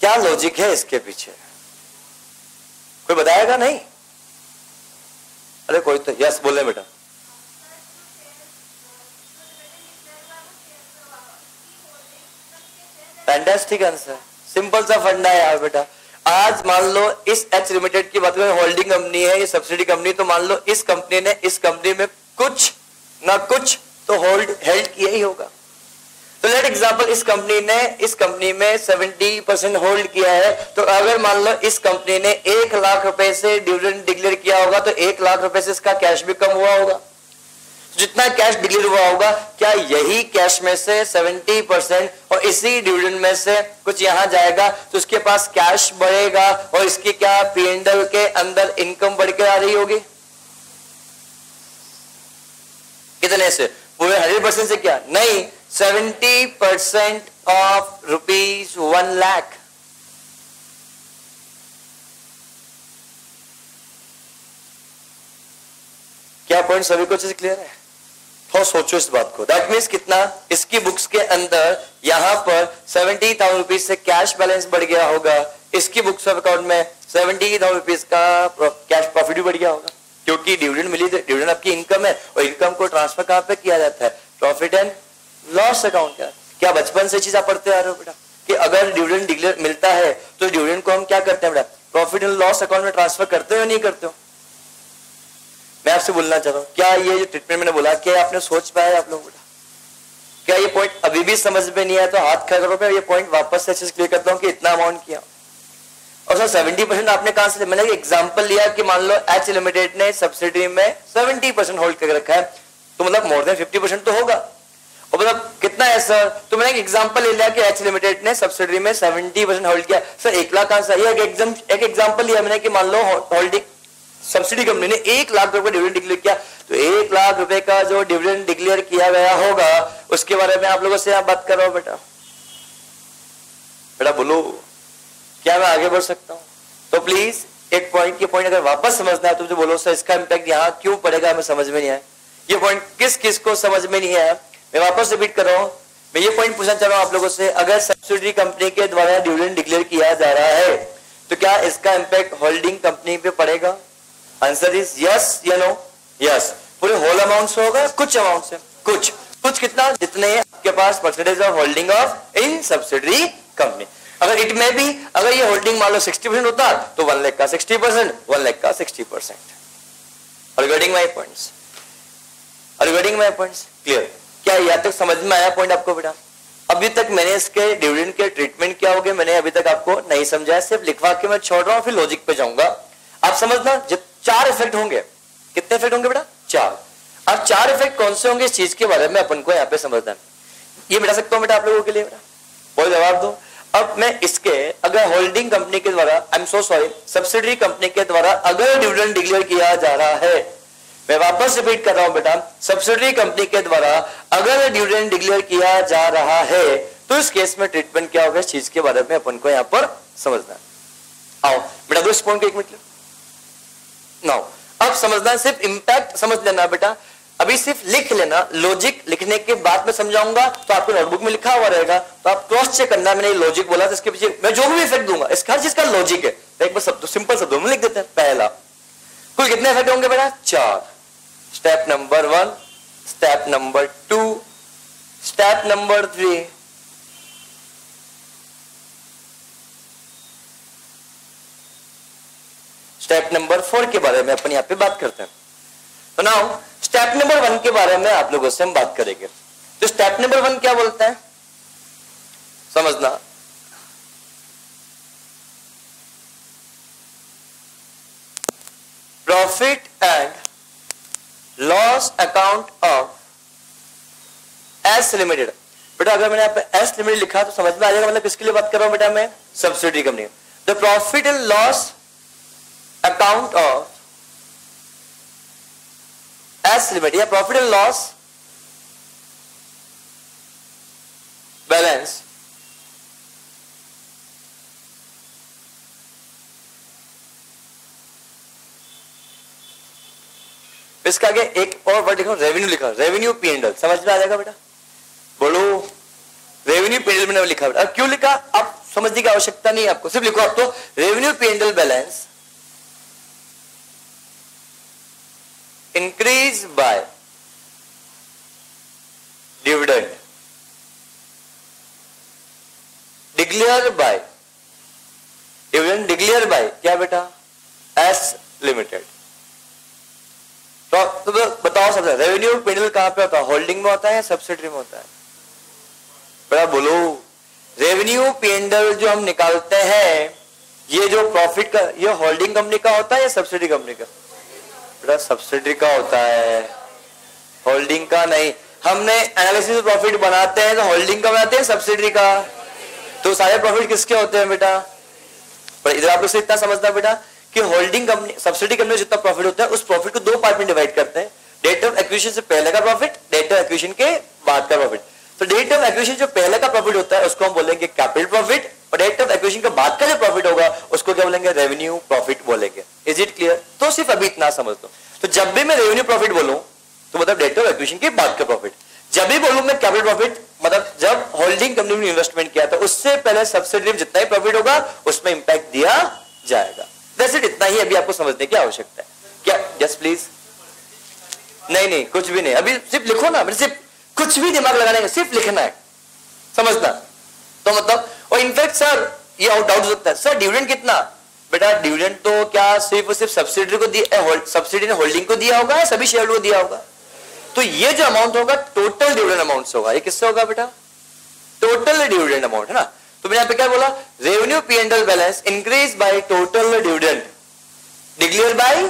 क्या लॉजिक है इसके पीछे? कोई बताएगा नहीं? अरे कोई तो यस बोले बेटा। फैंटास्टिक आंसर, सिंपल सा फंडा है यार बेटा। आज मान लो इस एच लिमिटेड की बात करें, होल्डिंग कंपनी है, ये सब्सिडी कंपनी, तो मान लो इस कंपनी ने इस कंपनी में कुछ ना कुछ तो हेल्ड किया ही होगा। तो लेट एग्जांपल इस कंपनी में 70% होल्ड किया है, तो अगर मान लो इस कंपनी ने 1 लाख रुपए से डिविडेंड डिक्लेयर किया होगा तो 1 लाख रुपए से इसका कैश भी कम हुआ होगा। जितना कैश डिक्लेयर हुआ होगा, क्या यही कैश में से 70% और इसी डिविडेंड में से कुछ यहां जाएगा तो उसके पास कैश बढ़ेगा और इसकी क्या P&L के अंदर इनकम बढ़ के आ रही होगी? कितने से? पूरे 100% से? क्या नहीं, 70% ऑफ ₹1 लाख। क्या पॉइंट सभी को चीज क्लियर है? थोड़ा सोचो इस बात को। दैट मीन्स कितना इसकी बुक्स के अंदर यहां पर 70,000 रुपीज से कैश बैलेंस बढ़ गया होगा, इसकी बुक्स ऑफ अकाउंट में 70,000 रुपीज का कैश प्रॉफिट भी बढ़ गया होगा, क्योंकि डिविडेंड मिली। डिविडेंड आपकी इनकम है और इनकम को ट्रांसफर कहां पे किया जाता है? प्रॉफिट एंड लॉस अकाउंट का। क्या बचपन से चीज आप पढ़ते आ रहे हो बेटा कि अगर डिविडेंड डिक्लेयर मिलता है तो डिविडेंड को हम क्या करते हैं बेटा? प्रॉफिट एंड लॉस अकाउंट में ट्रांसफर करते हो या नहीं करते हो? मैं आपसे बोलना चाहता हूं, क्या ये जो ट्रीटमेंट मैंने बोला, क्या आपने सोच पाया आप लोग बेटा? क्या ये पॉइंट अभी भी समझ में नहीं आया? तो हाथ खड़ा करो, ये पॉइंट वापस से अच्छे से क्लियर करता हूं कि इतना अमाउंट किया। और सर 70% आपने कहां से? मैंने एग्जांपल लिया कि मान लो एच लिमिटेड ने सब्सिडी में 70% होल्ड कर रखा है, तो मतलब मोर देन 50% तो होगा। और मतलब कितना है सर? तो मैंने एक एग्जांपल ले लिया कि एच लिमिटेड ने सब्सिडी में 70% होल्ड किया। सर 1 लाख कहां से? एक एग्जांपल लिया मैंने कि मान लो होल्डिंग सब्सिडी कंपनी ने 1 लाख रुपए डिविडेंड डिक्लेयर किया, तो 1 लाख रुपए का जो डिविडेंड डिक्लेयर किया गया होगा उसके बारे में आप लोगों से आप बात कर रहा हूं बेटा। बेटा बोलो, क्या मैं आगे बढ़ सकता हूं? तो प्लीज एक पॉइंट, ये पॉइंट अगर वापस समझना है तो मुझे बोलो सर इसका इंपैक्ट यहां क्यों पड़ेगा, हमें समझ में नहीं आया। ये पॉइंट किस किस को समझ में नहीं आया, मैं वापस रिपीट कर रहा हूं। मैं ये पॉइंट पूछना चाह रहा हूं आप लोगों से, अगर सब्सिडी कंपनी के द्वारा डिविडेंड डिक्लेयर किया जा रहा है तो क्या इसका इंपैक्ट होल्डिंग कंपनी पे पड़ेगा? आंसर इज यस या नो? यस। पूरे होल अमाउंट से होगा, कुछ अमाउंट से? कुछ कितना? जितने आपके पास percentage of holding of in subsidiary company. अगर इट में भी अगर ये होल्डिंग मान लो 60% होता तो 1 लाख का 60%, 1 लाख का 60%। रिगार्डिंग माई पॉइंट्स, क्लियर? क्या यहाँ तक समझ में आया पॉइंट आपको बेटा? अभी तक मैंने इसके डिविडेंड के ट्रीटमेंट क्या हो गए मैंने अभी तक आपको नहीं समझाया, सिर्फ लिखवा के मैं छोड़ रहा हूं, फिर लॉजिक पे जाऊंगा। आप समझना 4 इफेक्ट होंगे। कितने इफेक्ट होंगे बेटा? 4। अब 4 इफेक्ट कौन से होंगे इस चीज के बारे में अपन को यहाँ पे समझना है। ये बता सकता हूँ बेटा आप लोगों के लिए बेटा? बोल जवाब दो। अब मैं इसके अगर होल्डिंग कंपनी के द्वारा, I am so sorry, subsidiary company के द्वारा अगर डिविडेंड डिक्लेयर किया जा रहा है, मैं वापस रिपीट कर रहा हूं बेटा, सब्सिडरी कंपनी के द्वारा अगर डिविडेंड डिक्लेयर किया जा रहा है तो इस केस में ट्रीटमेंट क्या होगा इस चीज के बारे में अपन को यहाँ पर समझना है। आओ बेटा दो इस पॉइंट को 1 मिनट नाउ अब समझना, सिर्फ इंपैक्ट समझ लेना बेटा, अभी सिर्फ लिख लेना, लॉजिक लिखने के बाद में समझाऊंगा तो आपको नोटबुक में लिखा हुआ रहेगा, तो आप क्रॉस चेक करना। मैंने लॉजिक बोला तो इसके पीछे मैं जो भी इफेक्ट दूंगा इसका हर चीज का लॉजिक है, एक बार शब्द सिंपल शब्दों में लिख देते हैं। पहला, कुल कितने इफेक्ट होंगे बेटा? 4। Step number 1, step number 2, step number 3, step number 4 के बारे में अपन यहां पे बात करते हैं। तो नाउ स्टेप नंबर 1 के बारे में आप लोगों से हम बात करेंगे। तो स्टेप नंबर 1 क्या बोलता है समझना, profit and loss account of S limited. बेटा अगर मैंने यहाँ पे एस लिमिटेड लिखा तो समझ में आ जाएगा मतलब किसके लिए बात कर रहा हूं बेटा मैं, subsidiary company. The profit and loss account of S limited या प्रॉफिट एंड लॉस बैलेंस इसका आगे एक और वर्ड लिखा, रेवेन्यू लिखा, रेवेन्यू पी एंड एल। समझ में आ जाएगा बेटा, बोलो रेवेन्यू पी एंड एल मैंने लिखा बेटा। अब क्यों लिखा आप समझने की आवश्यकता नहीं है आपको, सिर्फ लिखो आप तो revenue P and L balance increase by dividend declare by, dividend declare by क्या बेटा, एस लिमिटेड। तो बताओ सबसे रेवेन्यू पेंडल कहां पे होता है, होल्डिंग में होता है या सब्सिडरी में होता है बेटा, बोलो। रेवेन्यू पेंडल जो हम निकालते हैं ये जो प्रॉफिट का, ये होल्डिंग कंपनी का होता है या सब्सिडी कंपनी का बेटा, सब्सिडरी का होता है, होल्डिंग का नहीं। हमने एनालिसिस प्रॉफिट बनाते हैं तो होल्डिंग का बनाते हैं सब्सिडरी का, तो सारे प्रॉफिट किसके होते हैं बेटा। पर इधर आप लोग से इतना समझना बेटा कि होल्डिंग कंपनी सब्सिडी कंपनी जितना प्रॉफिट होता है उस प्रॉफिट को दो पार्ट में डिवाइड करते हैं, डेट ऑफ एक्विजिशन से पहले का प्रॉफिट, डेट ऑफ एक्विजिशन के बाद का प्रॉफिट। तो डेट ऑफ एक्विजिशन जो पहले का प्रॉफिट होता है उसको हम बोलेंगे कैपिटल प्रॉफिट, और डेट ऑफ एक्विजिशन के बाद का जो प्रॉफिट होगा उसको क्या बोलेंगे, रेवेन्यू प्रॉफिट बोलेंगे। Is it clear. तो सिर्फ अभी इतना समझ लो, तो जब भी मैं रेवेन्यू प्रॉफिट बोलूं तो मतलब डेट ऑफ एक्विजिशन के बाद का प्रॉफिट, जब भी बोलूं मैं कैपिटल प्रॉफिट मतलब जब होल्डिंग कंपनी में इन्वेस्टमेंट किया था उससे पहले सब्सिडी में जितना ही प्रॉफिट होगा उसमें इंपैक्ट दिया जाएगा। दैट्स इट, इतना ही अभी आपको समझने की आवश्यकता है क्या। Yes please. नहीं नहीं कुछ भी नहीं, अभी सिर्फ लिखो ना, सिर्फ कुछ भी दिमाग लगाने का, सिर्फ लिखना है, समझना। तो मतलब और इनफैक्ट सर ये डाउट हो सकता है सर डिविडेंड कितना, बेटा डिविडेंड तो क्या सिर्फ सब्सिडी को दिया, सब्सिडी ने होल्डिंग को दिया होगा या सभी शेयर को दिया होगा। तो ये जो अमाउंट होगा टोटल डिविडेंड अमाउंट से होगा। ये किससे होगा बेटा, टोटल डिविडेंड अमाउंट है ना। तो मैंने यहां पे क्या बोला, revenue P and L balance increase by total dividend declare by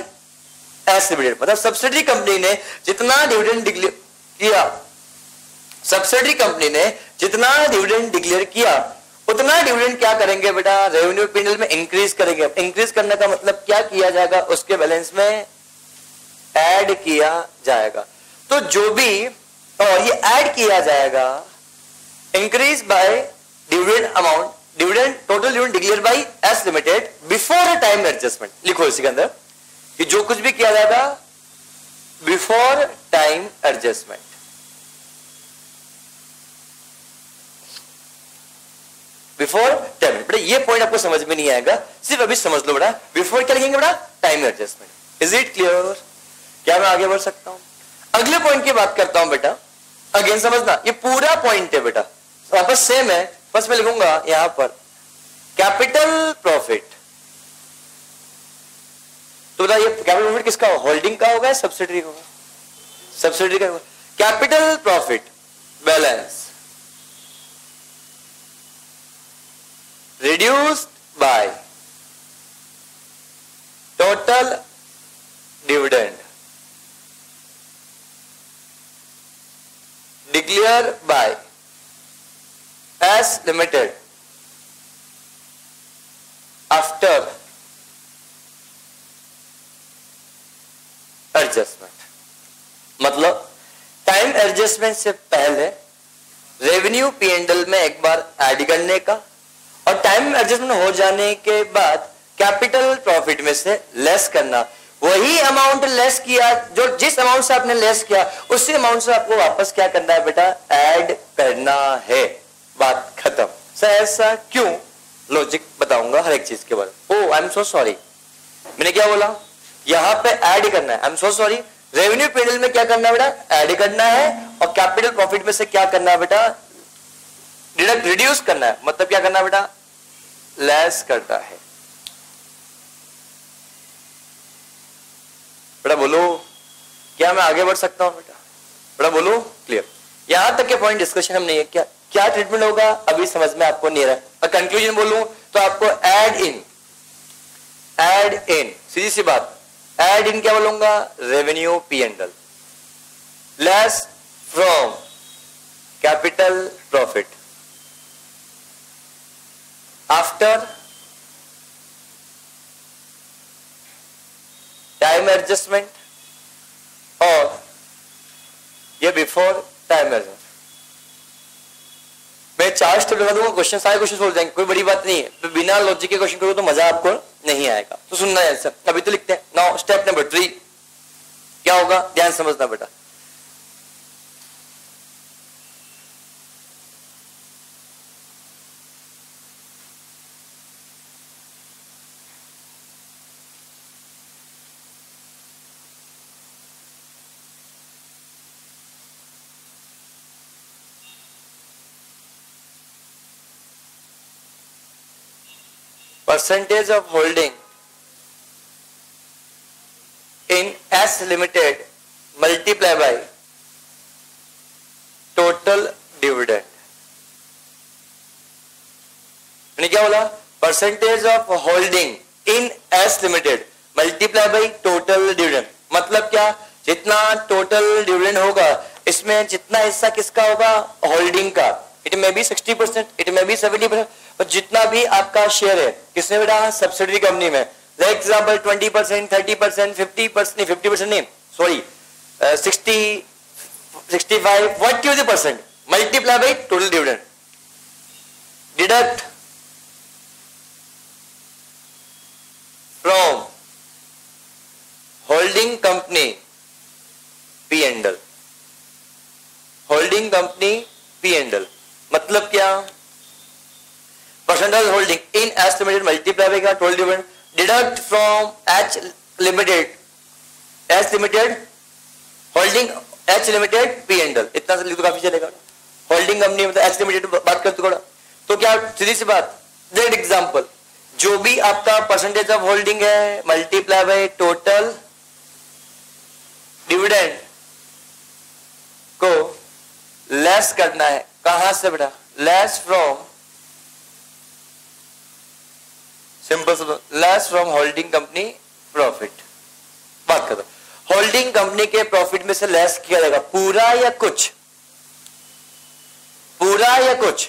S limited. मतलब सब्सिडी कंपनी ने जितना डिविडेंड डिक्लेयर किया, सब्सिडी कंपनी ने जितना डिविडेंड डिक्लेयर किया उतना डिविडेंड क्या करेंगे बेटा, रेवेन्यू पी एंड एल में इंक्रीज करेंगे। इंक्रीज करने का मतलब क्या किया जाएगा, उसके बैलेंस में ऐड किया जाएगा। तो जो भी और ये ऐड किया जाएगा increase by dividend amount, dividend total dividend declare by S limited before time adjustment. लिखो इसी के अंदर कि जो कुछ भी किया जाएगा before time adjustment. Before time, बेटा ये पॉइंट आपको समझ में नहीं आएगा, सिर्फ अभी समझ लो बेटा बिफोर क्या लिखेंगे बेटा, time adjustment. Is it clear. क्या मैं आगे बढ़ सकता हूं, अगले पॉइंट की बात करता हूं बेटा। अगेन समझना ये पूरा पॉइंट है बेटा, वापस सेम है, बस मैं लिखूंगा यहां पर कैपिटल प्रॉफिट। तो बेटा ये कैपिटल प्रॉफिट किसका होगा, होल्डिंग का होगा या सब्सिडरी का होगा, सब्सिडरी का होगा। Capital profit balance reduced by total dividend declared by S Limited after adjustment। मतलब टाइम एडजस्टमेंट से पहले रेवेन्यू पी एंड एल में एक बार ऐड करने का और टाइम एडजस्टमेंट हो जाने के बाद कैपिटल प्रॉफिट में से लेस करना। वही अमाउंट लेस किया जो जिस अमाउंट से आपने लेस किया उसी अमाउंट से आपको वापस क्या करना है बेटा, ऐड करना है। बात खत्म। सर ऐसा क्यों, लॉजिक बताऊंगा हर एक चीज के बारे। ओ आई एम सो सॉरी, मैंने क्या बोला, यहां पे ऐड करना है। I am so sorry, revenue period में क्या करना है बेटा, ऐड करना है, और कैपिटल प्रॉफिट में से क्या करना है बेटा, डिडक्ट रिड्यूस करना है। मतलब क्या करना है बेटा, लेस करता है। बेटा बोलो, क्या मैं आगे बढ़ सकता हूं बेटा, बेटा बोलो। क्लियर, यहां तक के पॉइंट डिस्कशन हम नहीं है। क्या क्या ट्रीटमेंट होगा अभी समझ में आपको नहीं रहा। और कंक्लूजन बोलूं तो आपको ऐड इन, ऐड इन, सीधी सी बात, ऐड इन क्या बोलूंगा, revenue P and L, less from capital profit after time adjustment और ये बिफोर टाइम एडजस्टमेंट। मैं 4 स्टेप लगा दूंगा, क्वेश्चन सारे क्वेश्चन सोल्व जाएंगे, कोई बड़ी बात नहीं है। तो बिना लॉजिक के क्वेश्चन करो तो मजा आपको नहीं आएगा, तो सुनना है आंसर। अभी तो लिखते हैं। नाउ स्टेप नंबर 3 क्या होगा, ध्यान समझना बेटा। Percentage of holding in S Limited multiply by total dividend। मैंने क्या बोला, percentage of holding in S limited multiply by total dividend. मतलब क्या, जितना टोटल डिविडेंड होगा इसमें जितना हिस्सा किसका होगा, होल्डिंग का। It may be 60%, it may be 70%, पर जितना भी आपका शेयर है किसने बेटा, सब्सिडरी कंपनी में। फॉर एग्जाम्पल 20%, 30%, 50% नहीं, 50% नहीं, sorry 60, 65, what is the percent, multiply by total dividend, deduct from holding company P and L. Holding company P and L मतलब क्या, percentage holding in S limited multiply by total dividend, deduct from H limited, S limited holding H limited P and L. इतना लिख तो काफी चलेगा। Holding company मतलब H limited बात करते थोड़ा, तो क्या सीधी सी बात, दैट एग्जांपल जो भी आपका परसेंटेज ऑफ होल्डिंग है मल्टीप्लाई बाय टोटल डिविडेंड को लेस करना है। कहां से बेटा, less from, simple less from holding company profit. बात करो, होल्डिंग कंपनी के प्रॉफिट में से लेस किया जाएगा पूरा या कुछ, पूरा या कुछ,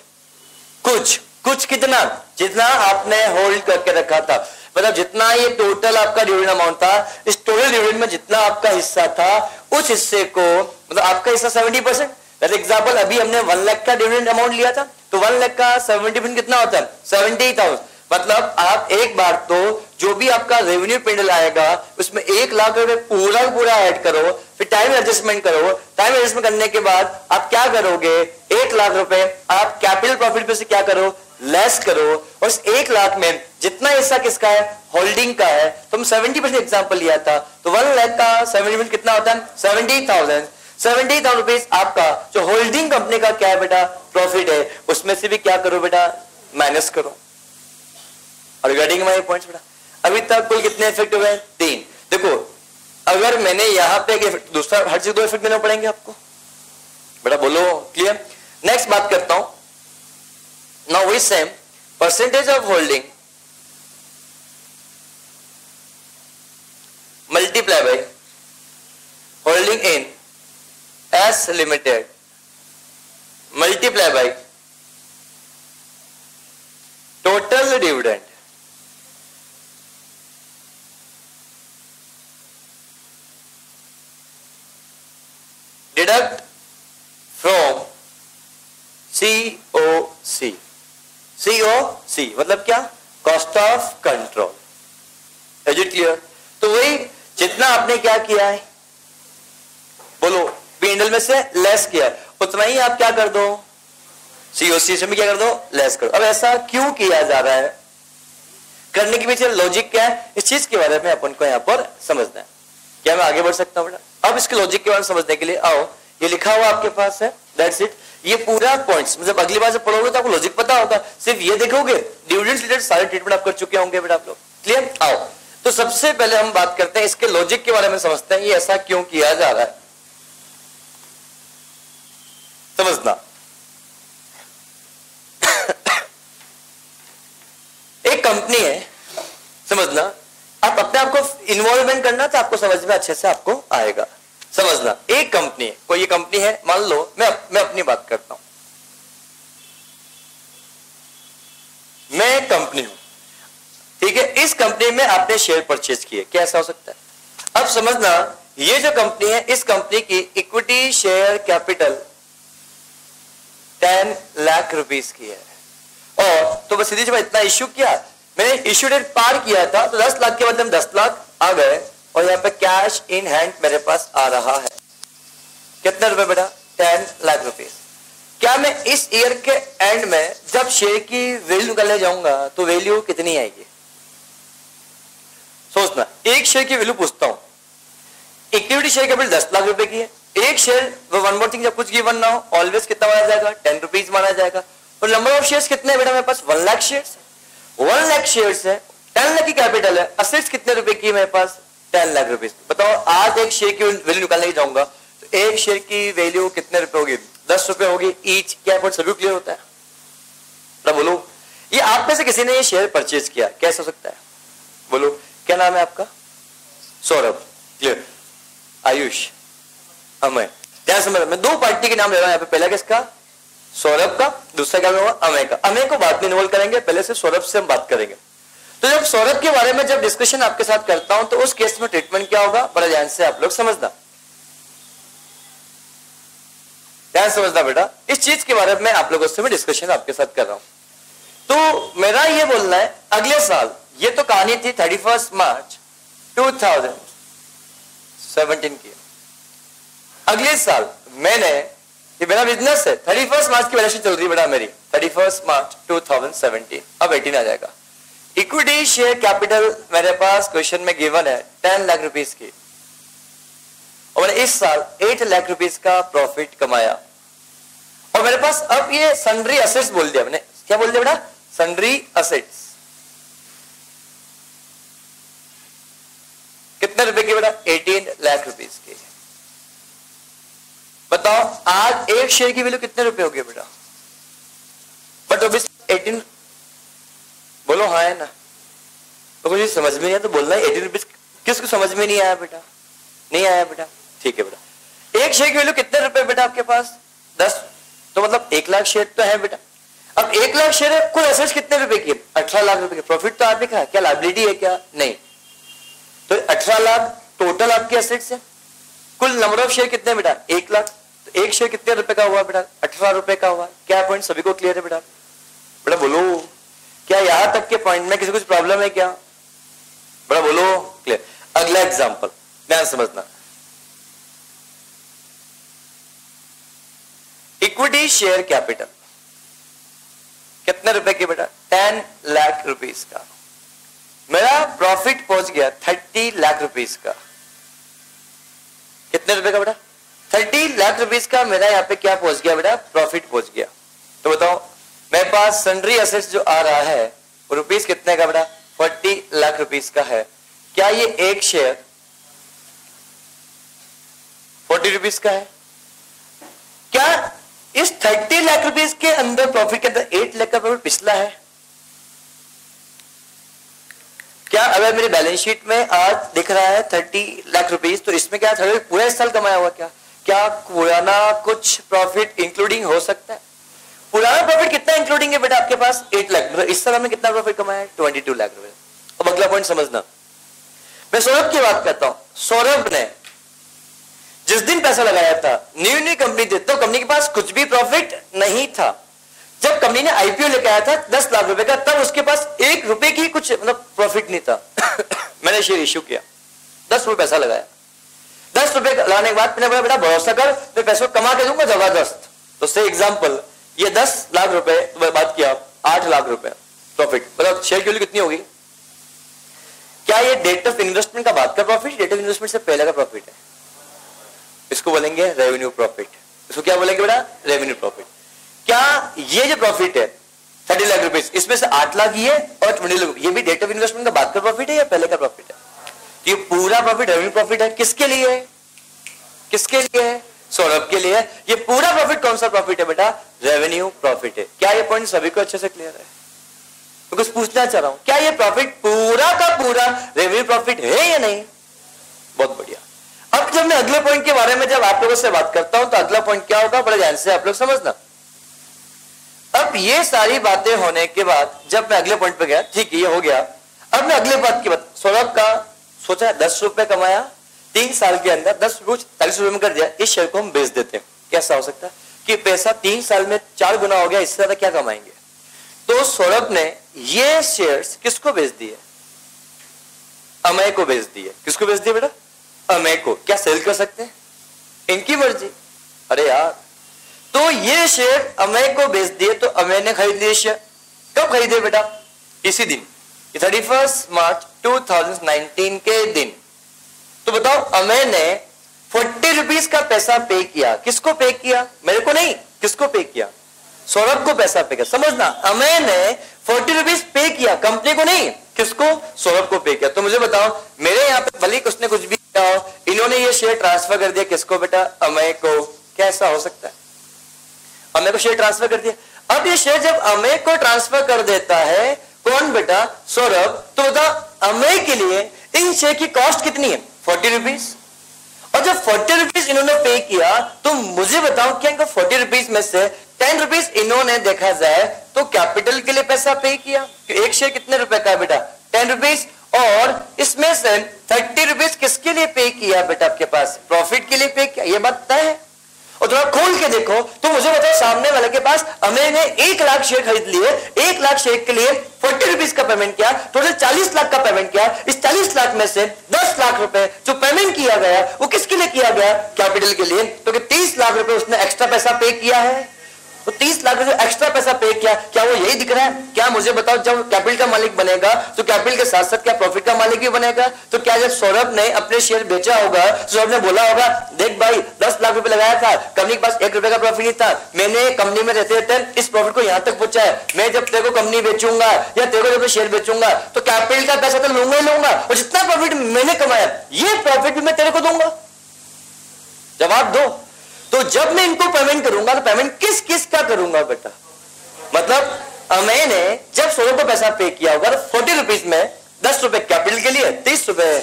कुछ कुछ कितना, जितना आपने होल्ड करके रखा था। मतलब जितना ये टोटल आपका डिविडेंड अमाउंट था, इस टोटल डिविडेंड में जितना आपका हिस्सा था उस हिस्से को, मतलब आपका हिस्सा 70%। फॉर एग्जांपल अभी हमने 1 लाख का डिविडेंड अमाउंट लिया था, तो 1 लाख का 70% कितना होता है, 70,000। मतलब आप एक बार तो जो भी आपका रेवेन्यू पेंडल आएगा उसमें 1 लाख रुपए पूरा पूरा ऐड करो, फिर टाइम एडजस्टमेंट करो। टाइम एडजस्टमेंट करने के बाद आप क्या करोगे, 1 लाख रुपए आप कैपिटल प्रॉफिट पे से क्या करो, लेस करो। और इस 1 लाख में जितना हिस्सा किसका है, होल्डिंग का है। तो हम 70% एग्जाम्पल लिया था, तो 1 लाख का 70% कितना होता है, 70,000। 70,000 रुपीज आपका जो होल्डिंग कंपनी का क्या है बेटा, प्रॉफिट है, उसमें से भी क्या करो बेटा, माइनस करो। और रिगार्डिंग माय पॉइंट्स बेटा, अभी तक कुल कितने इफेक्ट हुए हैं, 3। देखो अगर मैंने यहां पे दूसरा हर चीज 2 इफेक्ट देने पड़ेंगे आपको बेटा, बोलो क्लियर। नेक्स्ट बात करता हूं, now we same percentage of holding multiply by holding in S limited multiply by total dividend. Deduct from COC। COC मतलब क्या, cost of control. Is it clear. तो वही जितना आपने क्या किया है, बोलो P&L में से लेस किया, उतना ही आप क्या कर दो, COC से भी क्या कर दो, लेस करो। अब ऐसा क्यों किया जा रहा है, करने के पीछे लॉजिक क्या है, इस चीज के बारे में अपन को यहाँ पर समझना है। क्या मैं आगे बढ़ सकता हूँ बेटा। अब इसके लॉजिक के बारे में समझने के लिए आओ, ये लिखा हुआ आपके पास है, दैट्स इट। ये पूरा पॉइंट्स मतलब अगली बार जब पढ़ोगे तो आपको लॉजिक पता होगा, सिर्फ ये देखोगे डिविडेंड रिलेटेड सारे ट्रीटमेंट आप कर चुके होंगे बेटा आप लोग, क्लियर। आओ तो सबसे पहले हम बात करते हैं इसके लॉजिक के बारे में, समझते हैं ये ऐसा क्यों किया जा रहा है। समझना एक कंपनी है, समझना, आप अपने आप को इन्वॉल्वमेंट करना तो आपको समझ में अच्छे से आपको आएगा। समझना एक कंपनी है, कोई ये कंपनी है, मान लो मैं अपनी बात करता हूं, मैं कंपनी हूं, ठीक है, इस कंपनी में आपने शेयर परचेज किए, क्या ऐसा हो सकता है? अब समझना, ये जो कंपनी है, इस कंपनी की equity share capital 10 lakh rupees की है, और तो बस सीधी सी बात, इतना इश्यू किया, मैंने इश्यू डेट पार किया था, तो 10 लाख के बदले में 10 लाख आ गए, और यहाँ पे कैश इन हैंड मेरे पास आ रहा है। कितने रुपए बेटा? 10 लाख रुपीस। क्या मैं इस ईयर के एंड में जब शेयर की वैल्यू निकालने जाऊंगा तो वैल्यू कितनी आएगी? सोचना, एक शेयर की वैल्यू पूछता हूं, इक्विटी शेयर कैपिटल 10 लाख रुपए की है, एक शेयर, वन मोर थिंग, जब कुछ गिवन ना हो ऑलवेज कितना माना जाएगा? 10 रुपीज माना जाएगा। और नंबर ऑफ शेयर्स कितने हैं बेटा मेरे पास? 1 लाख शेयर्स, 1 लाख शेयर्स है, 10 लाख की कैपिटल है, असेट्स कितने रुपए की मेरे पास? 10 लाख रुपीज। बताओ, आज एक शेयर की वैल्यू निकालने जाऊंगा तो एक शेयर की वैल्यू कितने रुपए होगी? 10 रुपए होगी ईच। क्या पॉइंट सभी क्लियर होता है? तो बोलो, ये आप में से किसी ने ये शेयर परचेज किया, कैसे हो सकता है? बोलो, क्या नाम है आपका? सौरभ, क्लियर। आयुष, अमय। ध्यान समझ, मैं दो पार्टी के नाम ले रहा हूं यहाँ पे, पहला किसका? सौरभ का, दूसरा क्या होगा? अमय का। अमय को बाद में इन्वॉल्व करेंगे, पहले से सौरभ से हम बात करेंगे। तो जब सौरभ के बारे में जब डिस्कशन आपके साथ करता हूं तो उस केस में ट्रीटमेंट क्या होगा, बड़ा ध्यान से आप लोग समझना, ध्यान समझना बेटा, इस चीज के बारे में आप लोगों से मैं डिस्कशन आपके साथ कर रहा हूं। तो मेरा ये बोलना है, अगले साल, ये तो कहानी थी 31 मार्च 2017 की, अगले साल मैंने, ये मेरा बिजनेस है, 31 मार्च की वैल्यूएशन चल रही है बेटा मेरी, 31 मार्च 2017, अब 18 आ जाएगा। इक्विटी शेयर कैपिटल मेरे पास क्वेश्चन में गिवन है 10 लाख रुपीस की, और मैंने इस साल 8 लाख रुपीस का प्रॉफिट कमाया, और मेरे पास अब ये सन्ड्री असेट्स बोल दिया मैंने, क्या बोल दिया बेटा? Sundry assets. कितने रुपए की बेटा? 18 लाख रुपीस की। बताओ, आज एक शेयर की वैल्यू कितने रुपए होगी बेटा? बट अभी 18, बोलो हाँ है ना? तो मुझे समझ में नहीं आया तो बोलना है 18 रुपीज। किसको समझ में नहीं आया बेटा? नहीं आया बेटा, ठीक है बेटा। एक शेयर की वैल्यू कितने रुपए बेटा आपके पास? 10, तो मतलब 1 लाख शेयर तो है बेटा। अब 1 लाख शेयर है, कुल एसेट्स कितने रुपए की? 18 लाख रुपए की। प्रॉफिट तो आप लिखा है, क्या लायबिलिटी है क्या? नहीं। तो 18 लाख टोटल आपके एसेट्स है। कुल नंबर ऑफ शेयर कितने बेटा? 1 लाख। तो एक शेयर कितने रुपए का हुआ बेटा? 18 रुपए का हुआ। क्या पॉइंट सभी को क्लियर है बेटा? बेटा बोलो, क्या यहां तक के पॉइंट में किसी कुछ प्रॉब्लम है क्या? बेटा बोलो, क्लियर। अगला एग्जांपल ध्यान समझना, इक्विटी शेयर कैपिटल कितने रुपए की बेटा? 10 लाख रुपीस का। मेरा प्रॉफिट पहुंच गया 30 लाख रुपीस का। कितने रुपए का बेटा? 30 लाख रुपीस का मेरा यहाँ पे क्या पहुंच गया बेटा? प्रॉफिट पहुंच गया। तो बताओ, मेरे पास सन्ड्री असेट्स जो आ रहा है वो रुपीस कितने का बेटा? 40 लाख रुपीस का है। क्या ये एक शेयर 40 रुपीस का है? क्या इस 30 लाख रुपीस के अंदर प्रॉफिट के अंदर 8 लाख का प्रॉफिट पिछला है? क्या अगर मेरी बैलेंस शीट में आज दिख रहा है 30 लाख रुपीस, तो इसमें क्या पूरा इस साल कमाया हुआ? क्या पुराना कुछ प्रॉफिट इंक्लूडिंग हो सकता है? पुराना प्रॉफिट कितना इंक्लूडिंग है बेटा आपके पास? 8 लाख। मतलब इस साल हमने कितना प्रॉफिट कमाया है? 22 लाख रुपए। अब अगला पॉइंट समझना, मैं सौरभ की बात करता हूं। सौरभ ने जिस दिन पैसा लगाया था, न्यू कंपनी थी, तो कंपनी के पास कुछ भी प्रॉफिट नहीं था। जब कंपनी ने आईपीओ लेकर आया था 10 लाख रुपए का, तब उसके पास 1 रुपए की कुछ मतलब प्रॉफिट नहीं था। मैंने शेयर इश्यू किया, 10 रुपए पैसा लगाया। 10 रुपए लगाने के बाद मैंने बोला बेटा भरोसा कर, मैं पैसा कमा के दूंगा जबरदस्त। तो से एग्जाम्पल, ये 10 लाख रुपए बात किया, 8 लाख रुपए प्रॉफिट, मतलब शेयर की वैल्यू कितनी होगी? क्या ये डेट ऑफ इन्वेस्टमेंट का बाद का प्रॉफिट, डेट ऑफ इन्वेस्टमेंट से पहले का प्रॉफिट है? इसको बोलेंगे रेवेन्यू प्रॉफिट। इसको क्या बोलेंगे बेटा? Revenue profit. क्या ये जो प्रॉफिट है 30 लाख रुपए, इसमें से 8 लाख ये और 20 लाख ये भी डेट ऑफ इन्वेस्टमेंट का बाद का प्रॉफिट है या पहले का प्रॉफिट है? ये पूरा प्रॉफिट रेवेन्यू प्रॉफिट है। किसके लिए है? किसके लिए है? सौरभ के लिए। ये पूरा प्रॉफिट कौन सा प्रॉफिट है बेटा? रेवेन्यू प्रॉफिट है। क्या ये पॉइंट सभी को अच्छे से क्लियर है? तो कुछ पूछना चाह रहा हूं, क्या ये प्रॉफिट पूरा का पूरा रेवेन्यू प्रॉफिट है या नहीं? बहुत बढ़िया। अब जब मैं अगले पॉइंट के बारे में जब आप लोगों से बात करता हूं तो अगला पॉइंट क्या होगा, बड़े ध्यान से आप लोग समझना। अब अब ये सारी बातें होने के बाद जब मैं अगले पॉइंट पे गया, ठीक है ये हो गया, अब मैं अगले बात की बात, सौरभ का सोचा 10 रुपए कमाया 3 साल के अंदर, 10 रुपए 40 रुपए में कर दिया, इस शेयर को हम बेच देते हैं। कैसा हो सकता है कि पैसा 3 साल में 4 गुना हो गया, इससे ज्यादा क्या कमाएंगे। तो सौरभ ने ये शेयर्स किसको बेच दिए, अमेय को बेच दिए। किसको बेच दिए बेटा, अमेय को। क्या सेल कर सकते हैं, इनकी मर्जी। अरे यार, तो ये शेयर अमेय को बेच दिए, तो अमेय ने खरीद लिए शेयर। कब खरीदे बेटा, इसी दिन 31 मार्च 2019 के दिन। तो बताओ अमेय ने 40 रुपीज का पैसा पे किया। किसको पे किया, मेरे को नहीं, किसको पे किया, सौरभ को पैसा पे किया। समझना, अमेय ने 40 रुपीज पे किया, कंपनी को नहीं, किसको, सौरभ को पे किया। तो मुझे बताओ, मेरे यहाँ पे भले उसने कुछ भी किया हो, इन्होंने ये शेयर ट्रांसफर कर दिया किसको बेटा, अमेय को। कैसा हो सकता है, अमेय को शेयर ट्रांसफर कर दिया। अब ये शेयर जब अमेय को ट्रांसफर कर देता है कौन बेटा, सौरभ, तो बता अमेय के लिए इन शेयर की कॉस्ट कितनी है, 40 रुपीज। और जब 40 रुपीज इन्होंने पे किया, तो मुझे बताओ क्या इनको 40 रुपीज में से 10 रुपीज इन्होंने देखा जाए तो कैपिटल के लिए पैसा पे किया। एक शेयर कितने रुपए का है बेटा, 10 रुपीज। और इसमें से 30 रुपीज किसके लिए पे किया बेटा, आपके पास प्रॉफिट के लिए पे किया, ये बात तय है। और थोड़ा खोल के देखो तो मुझे बताओ, सामने वाले के पास अमेय ने 1 लाख शेयर खरीद लिए, 1 लाख शेयर के लिए 40 रुपीज का पेमेंट किया, टोटल 40 लाख का पेमेंट किया। इस 40 लाख में से 10 लाख रुपए जो पेमेंट किया गया वो किसके लिए किया गया, कैपिटल के लिए। तो 30 लाख रुपए उसने एक्स्ट्रा पैसा पे किया है। तो 30 लाख रुपए एक्स्ट्रा पैसा पे किया, क्या वो यही दिख रहा है, क्या मुझे बताओ, जब कैपिटल का मालिक बनेगा तो कैपिटल के साथ साथ क्या प्रॉफिट का मालिक भी बनेगा। तो क्या जब सौरभ ने अपने शेयर बेचा होगा, सौरभ ने बोला होगा, देख भाई 10 लाख रुपए लगाया था, कंपनी के पास 1 रुपए का प्रॉफिट नहीं था, मैंने कंपनी में रहते रहते इस प्रॉफिट को यहां तक पहुंचा है, मैं जब तेरे को कंपनी बेचूंगा या तेरे को शेयर बेचूंगा तो कैपिटल का पैसा तो लूंगा ही लूंगा, और जितना प्रॉफिट मैंने कमाया ये प्रॉफिट भी मैं तेरे को दूंगा। जवाब दो। तो जब मैं इनको पेमेंट करूंगा तो पेमेंट किस किस का करूंगा बेटा, मतलब अमेय ने जब सौरभ को पैसा पे किया होगा 40 रुपीज में 10 रुपए कैपिटल के लिए, 30 रुपए,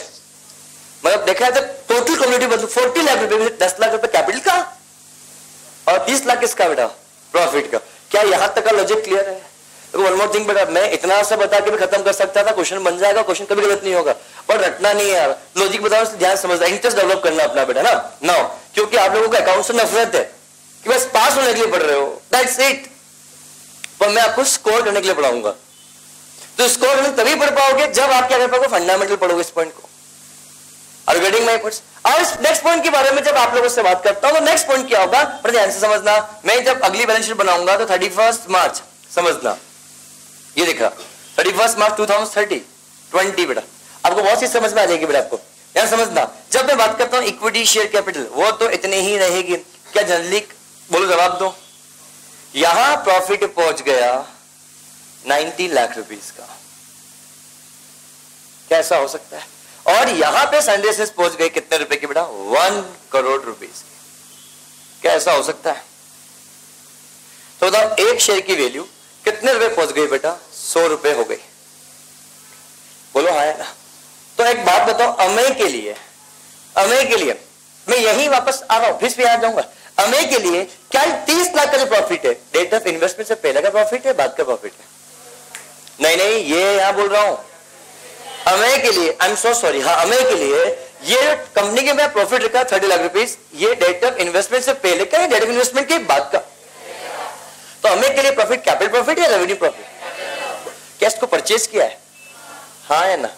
मतलब देखा है टोटल कम्युनिटी बदलू 40 लाख रुपए में 10 लाख रुपए कैपिटल का और 30 लाख किसका बेटा, प्रॉफिट का। क्या यहां तक का लॉजिक क्लियर है। वन मोर थिंग बेटा, मैं इतना सा बता के भी खत्म कर सकता था, क्वेश्चन बन जाएगा, क्वेश्चन कभी गलत नहीं होगा, पर रटना नहीं है यार, लॉजिक बताओ, ध्यान समझना, इंटरेस्ट डेवलप करना अपना बेटा ना। नाउ क्योंकि आप लोगों को अकाउंट से नफरत है कि बस पास होने के लिए पढ़ रहे हो, दैट्स इट, पर मैं आपको स्कोर करने के लिए पढ़ाऊंगा। तो स्कोर करने तभी पढ़ पाओगे जब आप क्या कर पाओगे, फंडामेंटल पढ़ोगे इस पॉइंट को। Are you getting my points. और इस नेक्स्ट पॉइंट के बारे में जब आप लोगों से बात करता हूं तो नेक्स्ट पॉइंट क्या होगा, पर ध्यान से समझना, मैं जब अगली बैलेंस शीट बनाऊंगा तो 31 मार्च समझना, ये देखा 31 मार्च 2020 बेटा, आपको बहुत चीज समझ में आ जाएगी बेटा आपको। यहां समझना, जब मैं बात करता हूं इक्विटी शेयर कैपिटल वो तो इतनी ही रहेगी, क्या जनरली बोलो, जवाब दो। यहां प्रॉफिट पहुंच गया 90 लाख रुपीस का, कैसा हो सकता है। और यहां पे सनराइजर्स पहुंच गए कितने रुपए की बेटा, 1 करोड़ रुपीस की, कैसा हो सकता है। तो बताओ एक शेयर की वैल्यू कितने रुपए पहुंच गई बेटा, 100 रुपए हो गई, बोलो हाँ है ना। तो एक बात बताओ, अमेय के लिए मैं यही वापस आ रहा हूं, फिर भी आ जाऊंगा, अमेय के लिए क्या 30 लाख का जो प्रॉफिट है डेट ऑफ इन्वेस्टमेंट से पहले का प्रॉफिट है, बाद का प्रॉफिट है, नहीं ये यहां बोल रहा हूं अमेय के लिए, आई एम सो सॉरी, हाँ अमेय के लिए ये कंपनी के में प्रॉफिट रखा 30 लाख रुपीस, ये डेट ऑफ इन्वेस्टमेंट से पहले का है, डेट ऑफ इन्वेस्टमेंट के बाद का। तो अमेय के लिए प्रॉफिट कैपिटल प्रॉफिट या रेवेन्यू प्रॉफिट, क्या इसको परचेज किया है, हाँ है ना।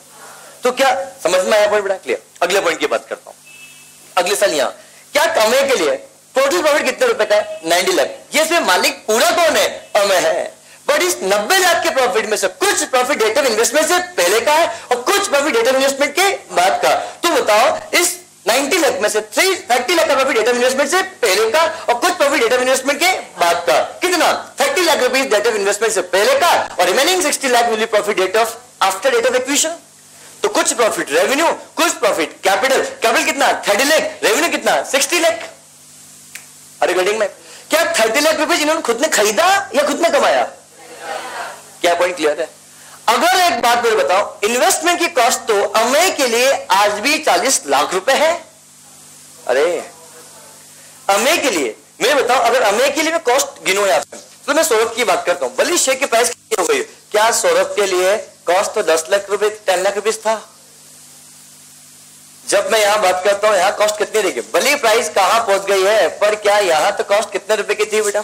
तो क्या समझ में आया पॉइंट बेटा, क्लियर। अगले पॉइंट की बात करता हूं, अगले साल यहां क्या अमेय के लिए टोटल प्रॉफिट कितने रुपए का है, 90 लाख। ये इसमें मालिक पूरा कौन है, अमेय है, बट इस 90 लाख के प्रॉफिट में से कुछ प्रॉफिट डेट ऑफ इन्वेस्टमेंट से पहले का है और कुछ प्रॉफिट डेट ऑफ इन्वेस्टमेंट के बाद का। तो बताओ इस 90 लाख में से 30 लाख का प्रॉफिट डेट ऑफ इन्वेस्टमेंट से पहले का और कुछ प्रॉफिट डेट ऑफ इन्वेस्टमेंट के बाद का, कितना, 30 lakh rupees date of investment से पहले का और remaining 60 lakh will be profit date of after date of acquisition. तो कुछ प्रॉफिट रेवेन्यू, कुछ प्रॉफिट कैपिटल, कैपिटल कितना 30 लाख, रेवेन्यू कितना 60 लाख। अरे गेटिंग में, क्या 30 लाख रुपीस इन्होंने खुद ने खरीदा या खुद ने कमाया, क्या पॉइंट क्लियर है। अगर एक बात मुझे बताओ, इन्वेस्टमेंट की कॉस्ट तो अमेय के लिए आज भी 40 लाख रुपए है। अरे अमेय के लिए मैं बताऊं, अगर अमेय के लिए मैं कॉस्ट गिनो यहां पे तो मैं सौरभ की बात करता हूं, भले शेयर की प्राइस कितनी हो गई, क्या सौरभ के लिए कॉस्ट तो 10 लाख रुपए 10 लाख रुपीज था। जब मैं यहां बात करता हूं, यहां कॉस्ट कितनी रहेगी, भले प्राइस कहां पहुंच गई है, पर क्या यहां तो कॉस्ट कितने रुपए की थी बेटा।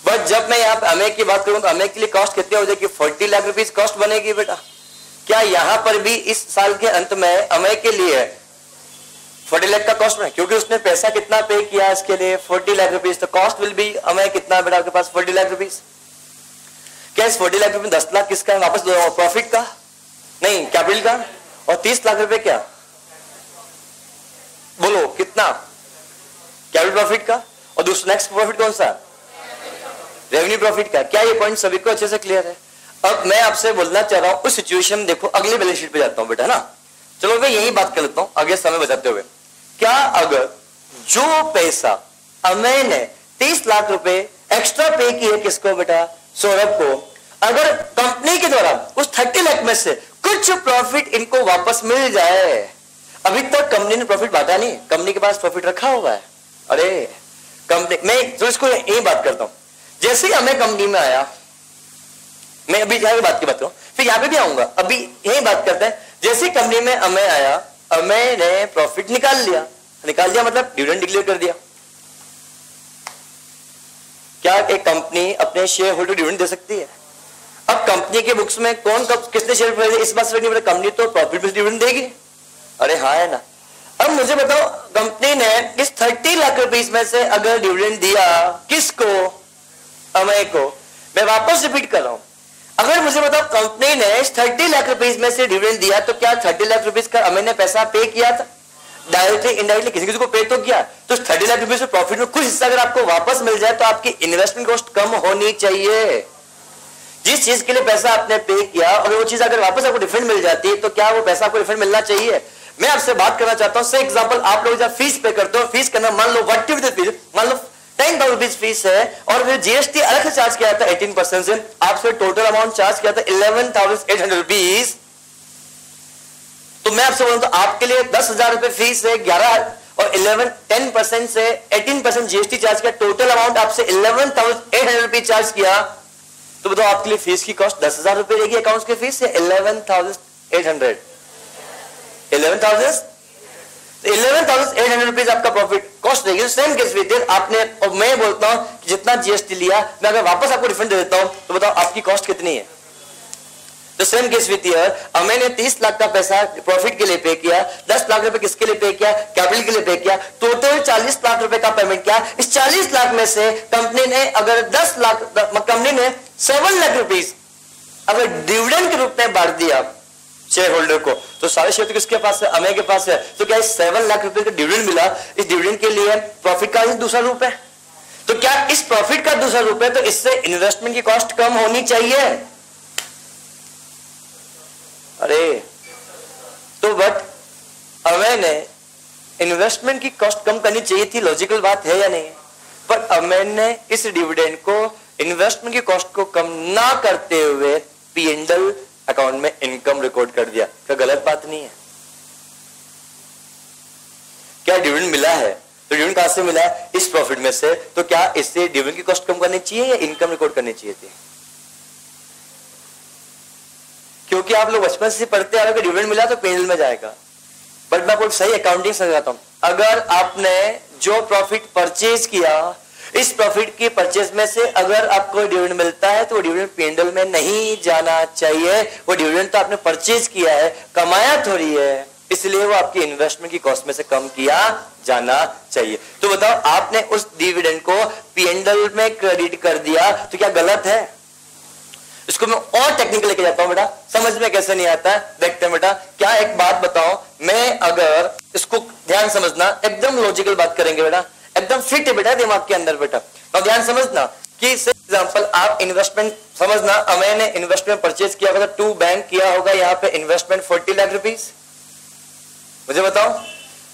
बट जब मैं यहाँ पे अमेरिका की बात करूं तो अमेरिका के लिए कॉस्ट कितनी हो जाएगी, 40 लाख रुपीज कॉस्ट बनेगी बेटा। क्या यहां पर भी इस साल के अंत में अमेरिका के लिए 40 लाख का कॉस्ट बना, क्योंकि उसने पैसा कितना पे किया इसके लिए 40 लाख रुपीज, तो कॉस्ट विल बी अमेरिका कितना बेटा आपके पास 40 लाख रुपीज। क्या इस 40 लाख रुपए 10 लाख किसका है वापस दो, प्रॉफिट का नहीं कैपिटल का, और 30 लाख रुपए क्या बोलो कितना कैपिटल प्रॉफिट का, और दूसरा नेक्स्ट प्रॉफिट कौन सा रेवेन्यू प्रॉफिट का। क्या ये पॉइंट सभी को अच्छे से क्लियर है। अब मैं आपसे बोलना चाह रहा हूं उस सिचुएशन, देखो अगले बैलेंस शीट पे जाता हूं बेटा ना, चलो मैं यही बात कर लेता हूं आगे समय बचाते हुए। क्या अगर जो पैसा अमेय ने 30 लाख रुपए एक्स्ट्रा पे किए किसको बेटा सौरभ को, अगर कंपनी के द्वारा उस 30 लाख में से कुछ प्रॉफिट इनको वापस मिल जाए, अभी तक कंपनी ने प्रॉफिट बांटा नहीं, कंपनी के पास प्रॉफिट रखा हुआ है। अरे कंपनी मैं तो इसको यही बात करता हूं, जैसे ही हमें कंपनी में आया, मैं अभी यहां बात की बात करूं फिर यहां पे भी आऊंगा, अभी यही बात करते हैं। जैसे कंपनी में अमेय आया, अमेय ने प्रॉफिट निकाल लिया मतलब डिविडेंड डिक्लेयर कर दिया। क्या एक कंपनी अपने शेयर होल्डर डिविडेंड दे सकती है। अब कंपनी के बुक्स में कौन कब किसने शेयर खरीदे इस बात से नहीं पता, कंपनी तो प्रॉफिट पे डिविडेंड देगी। अरे हाँ है ना। अब मुझे बताओ कंपनी ने इस 30 लाख रुपीस में से अगर डिविडेंड दिया किसको, अमेय को, मैं वापस रिपीट कर रहा हूं, अगर मुझे बताओ कंपनी ने इस 30 लाख रुपीस में से डिविडेंड दिया तो क्या 30 लाख रुपीस का अमेय ने पैसा पे किया था, डायरेक्टली इनडायरेक्टली किसी किसी को पे तो किया। तो 30 लाख रुपीस प्रॉफिट में कुछ हिस्सा अगर आपको वापस मिल जाए तो आपकी इन्वेस्टमेंट कॉस्ट कम होनी चाहिए। जिस चीज के लिए पैसा आपने पे किया और वो चीज अगर वापस आपको रिफंड मिल जाती है तो क्या वो पैसा आपको रिफंड मिलना चाहिए। मैं आपसे बात करना चाहता हूं, से एग्जांपल आप लोग जब फीस पे करते हो, फीस करना मान लो व्हाट इज द फीस, मान लो 10,000 रुपीज फीस है और फिर जीएसटी अलग से चार्ज किया था 18% से, आपसे टोटल अमाउंट चार्ज किया था 11,800 रुपीज। तो मैं आपसे बोलूं तो आपके लिए 10,000 रुपए फीस है, 11 और 10% से 18% जीएसटी चार्ज किया, टोटल अमाउंट आपसे 11,800 रुपीज चार्ज किया। तो बताओ आपके लिए फीस की कॉस्ट 10,000 रुपए रहेगी, अकाउंट्स की फीस है 11,800 11,800 रुपीज आपका प्रॉफिट कॉस्ट रहेगी। सेम केस विद आपने, और मैं बोलता हूं कि जितना जीएसटी लिया मैं अगर वापस आपको रिफंड दे देता हूं तो बताओ आपकी कॉस्ट कितनी है। तो सेम केस विद मैंने 30 लाख का पैसा प्रॉफिट के लिए पे किया, 10 लाख रुपए किसके लिए पे किया, कैपिटल के लिए पे किया, टोटल 40 लाख रुपए का पेमेंट किया। इस 40 लाख में से कंपनी ने अगर 10 लाख, कंपनी ने 7 लाख रुपीज अगर डिविडेंड के रूप में बांट दिया शेयर होल्डर को, तो सारे शेयर तो किसके पास है, अमेय के पास है। तो क्या इस 7 लाख रुपए का डिविडेंड मिला, इस डिविडेंड के लिए प्रॉफिट का दूसरा रूप है। तो क्या इस प्रॉफिट का दूसरा रूप है, तो इससे इन्वेस्टमेंट की कॉस्ट कम होनी चाहिए। अरे तो बट अमेय ने इन्वेस्टमेंट की कॉस्ट कम करनी चाहिए थी, लॉजिकल बात है या नहीं। पर अमेय ने इस डिविडेंड को, इन्वेस्टमेंट की कॉस्ट को कम ना करते हुए पीएनएल अकाउंट में इनकम रिकॉर्ड कर दिया। क्या गलत बात नहीं है। क्या डिविडेंड मिला है तो डिविडेंड कहां से मिला है, इस प्रॉफिट में से, तो क्या इससे डिविडेंड की कॉस्ट कम करनी चाहिए या इनकम रिकॉर्ड करनी चाहिए थी। क्योंकि आप लोग बचपन से पढ़ते आ रहे हो कि डिविडेंड मिला तो पीएनएल में जाएगा। बट मैं आपको सही अकाउंटिंग समझाता हूं, अगर आपने जो प्रॉफिट परचेज किया, इस प्रॉफिट की परचेज में से अगर आपको डिविडेंड मिलता है तो वो डिविडेंड पीएनएल में नहीं जाना चाहिए। वो डिविडेंड तो आपने परचेज किया है, कमाया थोड़ी है, इसलिए वो आपकी इन्वेस्टमेंट की कॉस्ट में से कम किया जाना चाहिए। तो बताओ आपने उस डिविडेंड को पीएनएल में क्रेडिट कर दिया तो क्या गलत है। इसको मैं और टेक्निकल लेके जाता हूं बेटा, समझ में कैसे नहीं आता है, देखते हैं बेटा। क्या एक बात बताओ, मैं अगर इसको ध्यान समझना, एकदम लॉजिकल बात करेंगे बेटा, एकदम फिट है बेटा दिमाग के अंदर बेटा। तो ध्यान समझना कि एग्जांपल आप इन्वेस्टमेंट समझना, अमेय ने इन्वेस्टमेंट परचेज किया होगा, 2 बैंक किया होगा, यहाँ पे इन्वेस्टमेंट 40 लाख रुपीज। मुझे बताओ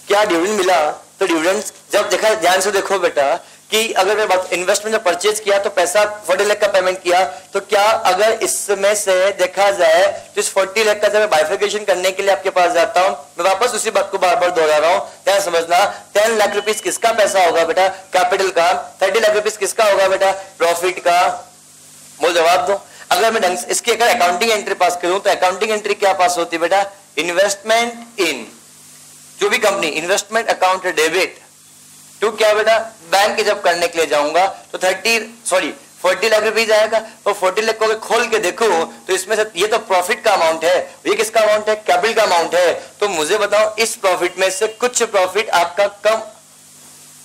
क्या डिविडेंड मिला, तो डिविडेंड जब देखा, ध्यान से देखो बेटा कि अगर मैं बात इन्वेस्टमेंट में परचेज किया तो पैसा 40 लाख का पेमेंट किया, तो क्या अगर इसमें से देखा जाए तो इस 40 लाख का जब मैं बाइफिकेशन करने के लिए आपके पास जाता हूं, मैं वापस उसी बात को बार बार दोहरा रहा हूं, ध्यान समझना, 10 लाख रुपीस किसका पैसा होगा बेटा? कैपिटल का। 30 लाख रुपीस किसका होगा बेटा? प्रॉफिट का। बोल जवाब दो। अगर मैं ढंग से इसकी अगर अकाउंटिंग एंट्री पास करूं तो अकाउंटिंग एंट्री क्या पास होती है बेटा? इन्वेस्टमेंट इन, जो भी company investment account debit to क्या बेटा? बैंक जब करने के लिए जाऊंगा तो 40 लाख रुपीज आएगा, और 40 लाख को अगर खोल के देखो तो इसमें से ये तो प्रॉफिट का अमाउंट है, ये किसका अमाउंट है? कैपिटल का अमाउंट है। तो मुझे बताओ इस प्रॉफिट में से कुछ प्रॉफिट आपका कम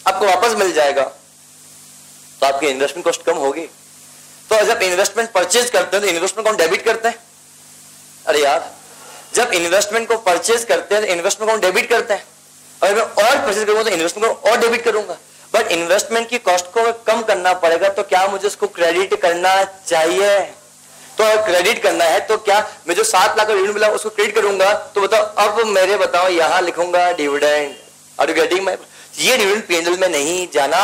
आपको वापस मिल जाएगा, तो आपकी इन्वेस्टमेंट कॉस्ट कम होगी। तो जब इन्वेस्टमेंट परचेज करते हैं तो इन्वेस्टमेंट कौन डेबिट करते हैं? अरे यार, जब इन्वेस्टमेंट को परचेज करते हैं तो इन्वेस्टमेंट कौन डेबिट करते हैं? अगर मैं और परचेज करूंगा तो इन्वेस्टमेंट को और डेबिट करूंगा। बट इन्वेस्टमेंट की कॉस्ट को कम करना पड़ेगा, तो क्या मुझे उसको क्रेडिट करना चाहिए? तो अगर क्रेडिट करना है तो क्या मैं जो 7 लाख का डिविडेंड मिला उसको क्रेडिट करूंगा? तो बताओ, अब मेरे बताओ यहां लिखूंगा dividend. Are you getting my? ये डिविडेंड पीएनएल में नहीं जाना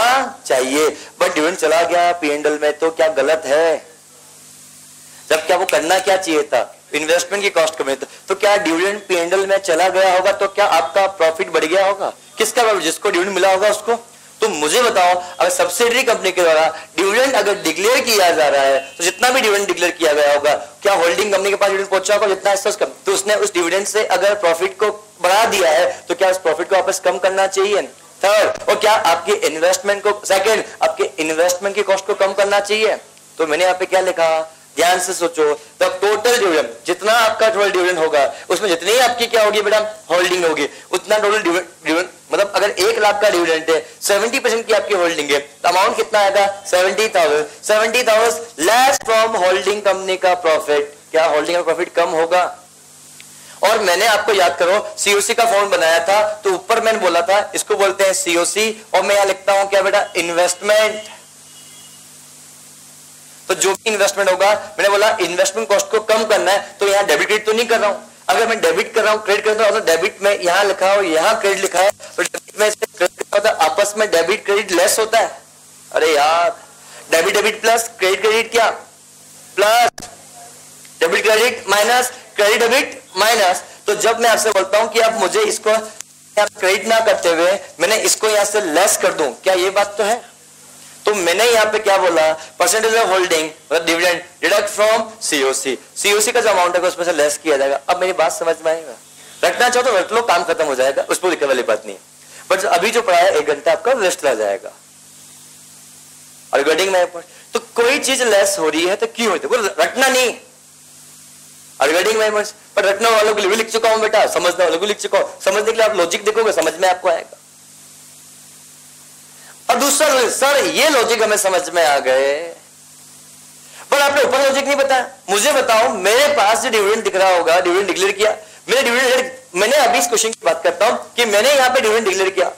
चाहिए, बट डिविडेंड चला गया पीएनएल में, तो क्या गलत है? जब क्या वो करना क्या चाहिए था? इन्वेस्टमेंट की कॉस्ट कम है, तो क्या डिविडेंड पीएनएल में चला गया होगा तो क्या आपका प्रॉफिट बढ़ गया होगा? किसका प्रॉफिट? जिसको डिविडेंड मिला होगा उसको। तो मुझे बताओ, अगर सब्सिडरी कंपनी के द्वारा डिविडेंड अगर डिक्लेयर किया जा रहा है तो जितना भी डिविडेंड डिक्लेयर किया गया होगा, क्या होल्डिंग कंपनी के पास डिविडेंड पहुंचा होगा जितना हिस्सा उसका? तो उसने उस डिविडेंड से अगर प्रॉफिट को बढ़ा दिया है तो क्या उस प्रॉफिट को वापस कम करना चाहिए? थर्ड, और क्या आपके इन्वेस्टमेंट को, सेकंड, आपके इन्वेस्टमेंट की कॉस्ट को कम करना चाहिए? तो मैंने यहाँ पे क्या लिखा, ध्यान से सोचो, द टोटल डिविडेंड, जितना आपका टोटल डिविडेंड होगा उसमें जितनी ही आपकी क्या होगी बेटा? होल्डिंग होगी, उतना टोटल डिविडेंड, मतलब अगर 1 लाख का डिविडेंड है, 70% की आपकी होल्डिंग है, तो अमाउंट कितना आएगा? 70,000 लेस फ्रॉम होल्डिंग कंपनी का प्रॉफिट। क्या होल्डिंग का प्रॉफिट कम होगा? और मैंने आपको याद करो सीओसी का फॉर्म बनाया था, तो ऊपर मैंने बोला था इसको बोलते हैं सीओसी, और मैं यहां लिखता हूं क्या बेटा? इन्वेस्टमेंट। तो जो भी इन्वेस्टमेंट होगा, मैंने बोला इन्वेस्टमेंट कॉस्ट को कम करना है, तो यहां डेबिट क्रेडिट तो नहीं कर रहा हूं। अगर मैं डेबिट कर रहा हूं, क्रेडिट कर रहा हूं, तो डेबिट में यहां लिखा हो, यहां क्रेडिट लिखा है, तो डेबिट में से क्रेडिट होता है, आपस में डेबिट क्रेडिट लेस होता है। अरे यार, डेबिट प्लस क्रेडिट क्रेडिट क्या? Plus debit credit minus credit debit minus. तो जब मैं आपसे बोलता हूं कि आप मुझे इसको क्रेडिट ना करते हुए मैंने इसको यहां से लेस कर दूं, क्या ये बात तो है? तो मैंने यहां पे क्या बोला? Percentage of holding dividend deduct from COC. COC का जो अमाउंट है उसमें से लेस किया जाएगा। अब मेरी बात समझ में आएगा? रखना चाहो तो रख लो, काम खत्म हो जाएगा, उस पर दिक्कत वाली बात नहीं है। बट अभी जो पढ़ाया 1 घंटा आपका वेस्ट रह जाएगा। और गेटिंग माय पॉइंट? तो कोई चीज लेस हो रही है तो क्यों होती है? रटना नहीं। और गेटिंग माय पॉइंट? पर रटने वालों के लिए भी लिख चुका हूं बेटा, समझने वालों को लिख चुका हूं। समझने के लिए आप लॉजिक देखोगे, समझ में आपको आएगा। और दूसरा, सर ये लॉजिक हमें समझ में आ गए, पर आपने ऊपर लॉजिक नहीं बताया। मुझे बताओ, मेरे पास जो डिविडेंड दिख रहा होगा, डिविडेंड डिक्लेयर किया, मैंने अभी इस क्वेश्चन की बात करता हूं कि मैंने यहां पे डिविडेंड डिक्लेयर किया,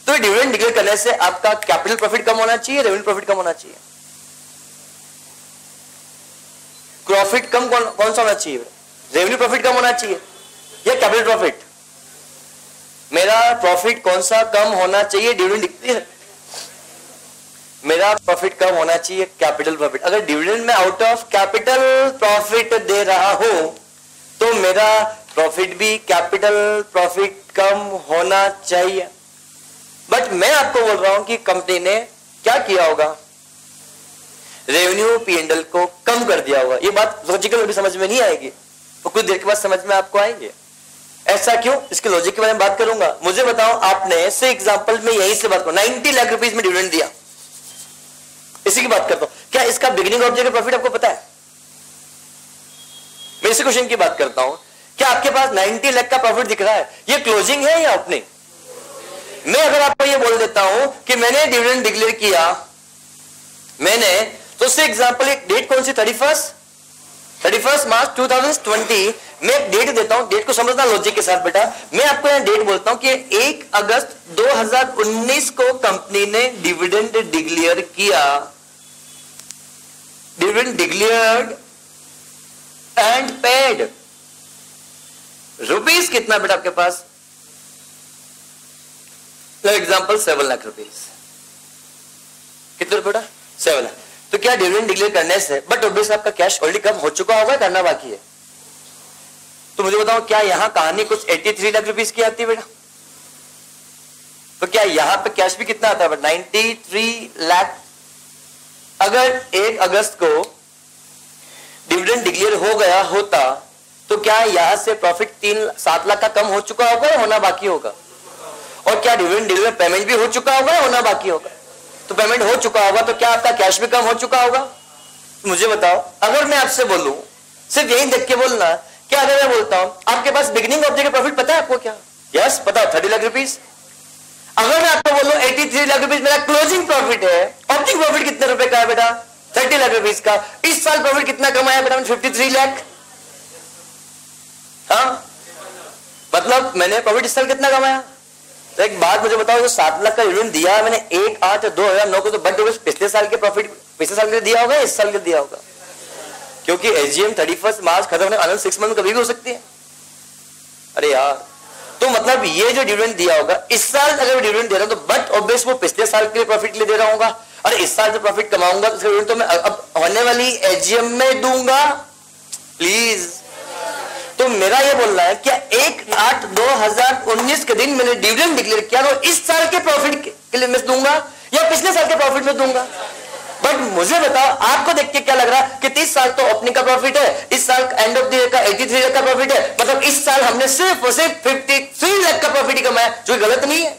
तो डिविडेंड डिक्लेयर करने से आपका कैपिटल प्रॉफिट कम होना चाहिए, रेवेन्यू प्रॉफिट कम होना चाहिए? प्रॉफिट कम कौन सा होना चाहिए? रेवेन्यू प्रॉफिट कम होना चाहिए या कैपिटल प्रॉफिट? मेरा प्रॉफिट कौन सा कम होना चाहिए? डिविडेंड डिक्लेयर, मेरा प्रॉफिट कम होना चाहिए कैपिटल प्रॉफिट। अगर डिविडेंड में आउट ऑफ कैपिटल प्रॉफिट दे रहा हूं तो मेरा प्रॉफिट भी कैपिटल प्रॉफिट कम होना चाहिए। बट मैं आपको बोल रहा हूं कि कंपनी ने क्या किया होगा? रेवेन्यू पीएनएल को कम कर दिया होगा। ये बात लॉजिकल अभी समझ में नहीं आएगी, तो कुछ देर के बाद समझ में आपको आएंगे। ऐसा क्यों? इसके लॉजिक के बारे में बात करूंगा। मुझे बताओ, आपने से एग्जांपल में यहीं से बात करो, 90 लाख रुपीस में डिविडेंड दिया, इसी की बात करता हूं। क्या इसका बिगिनिंग ऑब्जेक्टिव प्रॉफिट आपको पता है? मैं इसी क्वेश्चन की बात करता हूं। क्या आपके पास 90 लाख का प्रॉफिट दिख रहा है? ये क्लोजिंग है या ओपनिंग? मैं अगर आपको ये बोल देता हूं कि मैंने डिविडेंड डिक्लेयर किया, मैंने, तो से एग्जांपल एक डेट कौन सी? 31 मार्च 2020। मैं एक डेट देता हूं, डेट को समझना लॉजिक के साथ बेटा। मैं आपको यहां डेट बोलता हूं कि 1 अगस्त 2019 को कंपनी ने डिविडेंड डिक्लेयर किया। Dividend declared and paid. Rupees कितना बेटा आपके पास? For example 7 lakh rupees. कितने रुपए बेटा? 7 लाख। तो क्या डिविडेंड डिक्लेयर करने से, बट ऑब्वियसली आपका कैश ऑलरेडी कम हो चुका होगा, करना बाकी है। तो मुझे बताओ क्या यहां कहानी कुछ 83 लाख रुपीस की आती है बेटा? तो क्या यहां पे कैश भी कितना आता है? 93 लाख। अगर 1 अगस्त को डिविडेंड डिक्लेयर हो गया होता तो क्या यहां से प्रॉफिट 7 लाख का कम हो चुका होगा या होना बाकी होगा? और क्या डिविडेंड डिक्लेयर पेमेंट भी हो चुका होगा या होना बाकी होगा? तो पेमेंट हो चुका होगा तो क्या आपका कैश भी कम हो चुका होगा? तो मुझे बताओ, अगर मैं आपसे बोलूं, सिर्फ यही देख के बोलना, क्या अगर मैं बोलता हूं आपके पास beginning of the day profit पता है आपको क्या? यस, बताओ 30 लाख रुपीस। अगर मैं आपको बोलूं 83 लाख रुपीस मेरा क्लोजिंग प्रॉफिट है, ओपनिंग प्रॉफिट कितने रुपए का है बेटा? 30 लाख रुपीस का। इस साल प्रॉफिट कितना कमाया बेटा? 53 लाख। हाँ, मतलब मैंने प्रॉफिट इस साल कितना कमाया? तो एक बात मुझे बताओ, जो 7 लाख का डिविडेंड दिया मैंने 1/8/2009 को, तो बट पिछले साल के प्रॉफिट पिछले साल के दिया होगा, इस साल के दिया होगा? क्योंकि एजीएम 31 मार्च खत्म होने, अनंत 6 मंथ कभी भी हो सकती है। अरे यार, तो मतलब ये जो डिविडेंड दिया होगा इस साल अगर डिविडेंड दे रहा हूं तो बट ऑब्वियस वो पिछले साल के प्रॉफिट के लिए दे रहा हूँ। अरे इस साल जो प्रॉफिट कमाऊंगा तो मैं अब होने वाली एजीएम में दूंगा, प्लीज। तो मेरा ये बोलना है, क्या 1/8/2019 के दिन मैंने डिविडेंड डिक्लेयर किया तो इस साल के प्रॉफिट के लिए मैं दूंगा या पिछले साल के प्रॉफिट में दूंगा? बट मुझे बताओ, आपको देख के क्या लग रहा है कि 30 साल तो ओपनिंग का प्रॉफिट है, इस साल एंड ऑफ द ईयर का 83 लाख का प्रॉफिट है, मतलब इस साल हमने सिर्फ और सिर्फ 53 लाख का प्रॉफिट ही कमाया, जो गलत नहीं है।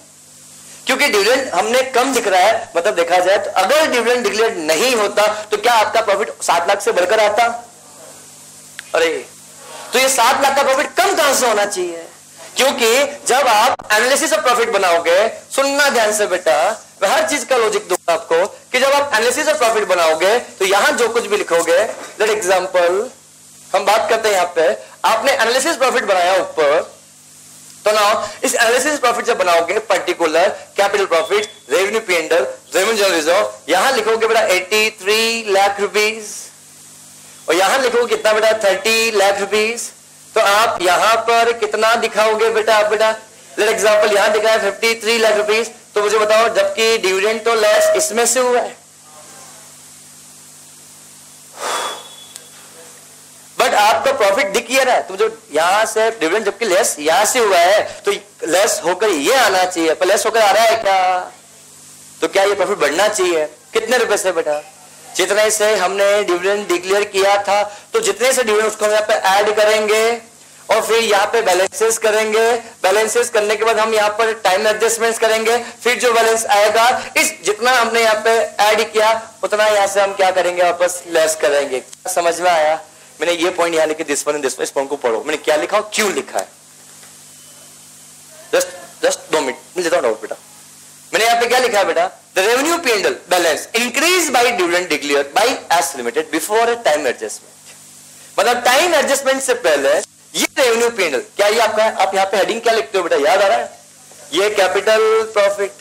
क्योंकि डिविडेंड हमने कम दिख रहा है, मतलब देखा जाए तो अगर डिविडेंड डिक्लेयर नहीं होता तो क्या आपका प्रॉफिट 7 लाख से बढ़कर आता? अरे तो ये 7 लाख का प्रॉफिट कम कहां से होना चाहिए? क्योंकि जब आप एनालिसिस ऑफ प्रॉफिट बनाओगे, सुनना ध्यान से बेटा, मैं हर चीज का लॉजिक दूंगा आपको, कि जब आप एनालिसिस ऑफ प्रॉफिट बनाओगे तो यहां जो कुछ भी लिखोगे, लेट एग्जांपल हम बात करते हैं, यहां पे आपने एनालिसिस प्रॉफिट बनाया ऊपर, तो ना इस एनालिसिस प्रॉफिट जब बनाओगे, particular capital profit, revenue P&L, revenue general reserve, यहां लिखोगे बेटा 83 लाख रुपीस और यहां लिखोगे कितना बेटा? 30 लाख रुपीस। तो आप यहां पर कितना दिखाओगे बेटा? आप बेटा लेट एग्जांपल यहां दिखा है 53 लाख रुपीस, तो मुझे बताओ, जबकि डिविडेंड तो लेस इसमें से हुआ है, बट आपका प्रॉफिट दिख रहा है, तो जो यहां से डिविडेंड जबकि लेस यहां से हुआ है तो लेस होकर ये आना चाहिए, पर लेस होकर आ रहा है क्या? तो क्या ये प्रॉफिट बढ़ना चाहिए? कितने रुपए से बेटा? जितने से हमने डिविडेंड डिक्लेयर किया था, तो जितने से डिविडेंड उसको हम यहाँ पे ऐड करेंगे और फिर यहाँ पे बैलेंसेस करेंगे, बैलेंसेस करने के बाद हम यहाँ पर टाइम एडजस्टमेंट्स करेंगे, फिर जो बैलेंस आएगा इस जितना हमने यहाँ पे ऐड किया उतना यहाँ से हम क्या करेंगे? वापस लेस करेंगे। समझ में आया? मैंने ये पॉइंट यहाँ लिखे, दिस वन इस पॉइंट को पढ़ो, मैंने क्या लिखा और क्यों लिखा है, जस्ट 2 मिनट मिल जाता हूँ डाउट बेटा। मैंने यहाँ पे क्या लिखा है बेटा? The revenue P&L balance increase by dividend declared by S limited before time adjustment, मतलब टाइम एडजस्टमेंट से पहले ये रेवेन्यू P&L, क्या ये आपका है? आप यहाँ पे हेडिंग क्या लिखते हो बेटा, याद आ रहा है? ये कैपिटल प्रॉफिट।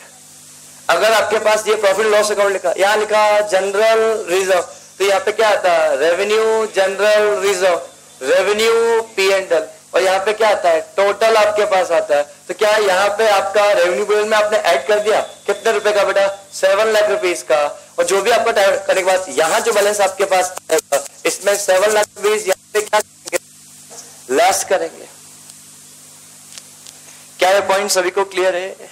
अगर आपके पास ये प्रॉफिट लॉस अकाउंट लिखा, यहाँ लिखा जनरल रिजर्व, तो यहाँ पे क्या आता है? Revenue general reserve, revenue P&L, और यहाँ पे क्या आता है? टोटल आपके पास आता है। तो क्या यहाँ पे आपका रेवेन्यू P&L में आपने ऐड कर दिया कितने रुपए का बेटा? 7 लाख रुपीस का, और जो भी आपका करने के बाद यहाँ जो बैलेंस आपके पास आएगा इसमें 7 लाख रुपीस यहाँ पे क्या करेंगे? लेस करेंगे। क्या ये पॉइंट सभी को क्लियर है?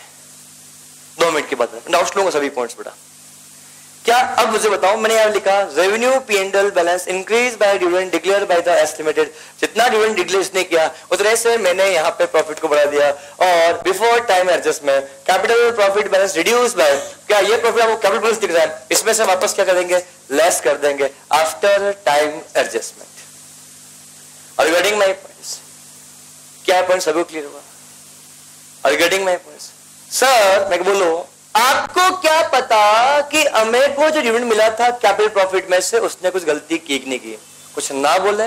2 मिनट के बाद डाउट लूंगा सभी पॉइंट्स बेटा। क्या अब मुझे बताओ, मैंने यहां लिखा revenue P&L balance increase by dividend declared by the estimated, जितना डिविडेंड डिक्लेयर इसने किया उतने से मैंने यहां पे प्रॉफिट को बढ़ा दिया, और before time adjustment capital profit balance reduce by, क्या ये प्रॉफिट आपको कैपिटल बैलेंस दिख रहा है? इसमें से वापस क्या करेंगे? लेस कर देंगे after time adjustment. Regarding my points, क्या पॉइंट सभी क्लियर हुआ? रिगार्डिंग माय पॉइंट्स सर, मैं बोलो आपको क्या पता कि हमें को जो डिविडेंड मिला था कैपिटल प्रॉफिट में से उसने कुछ गलती की नहीं की? कुछ ना बोले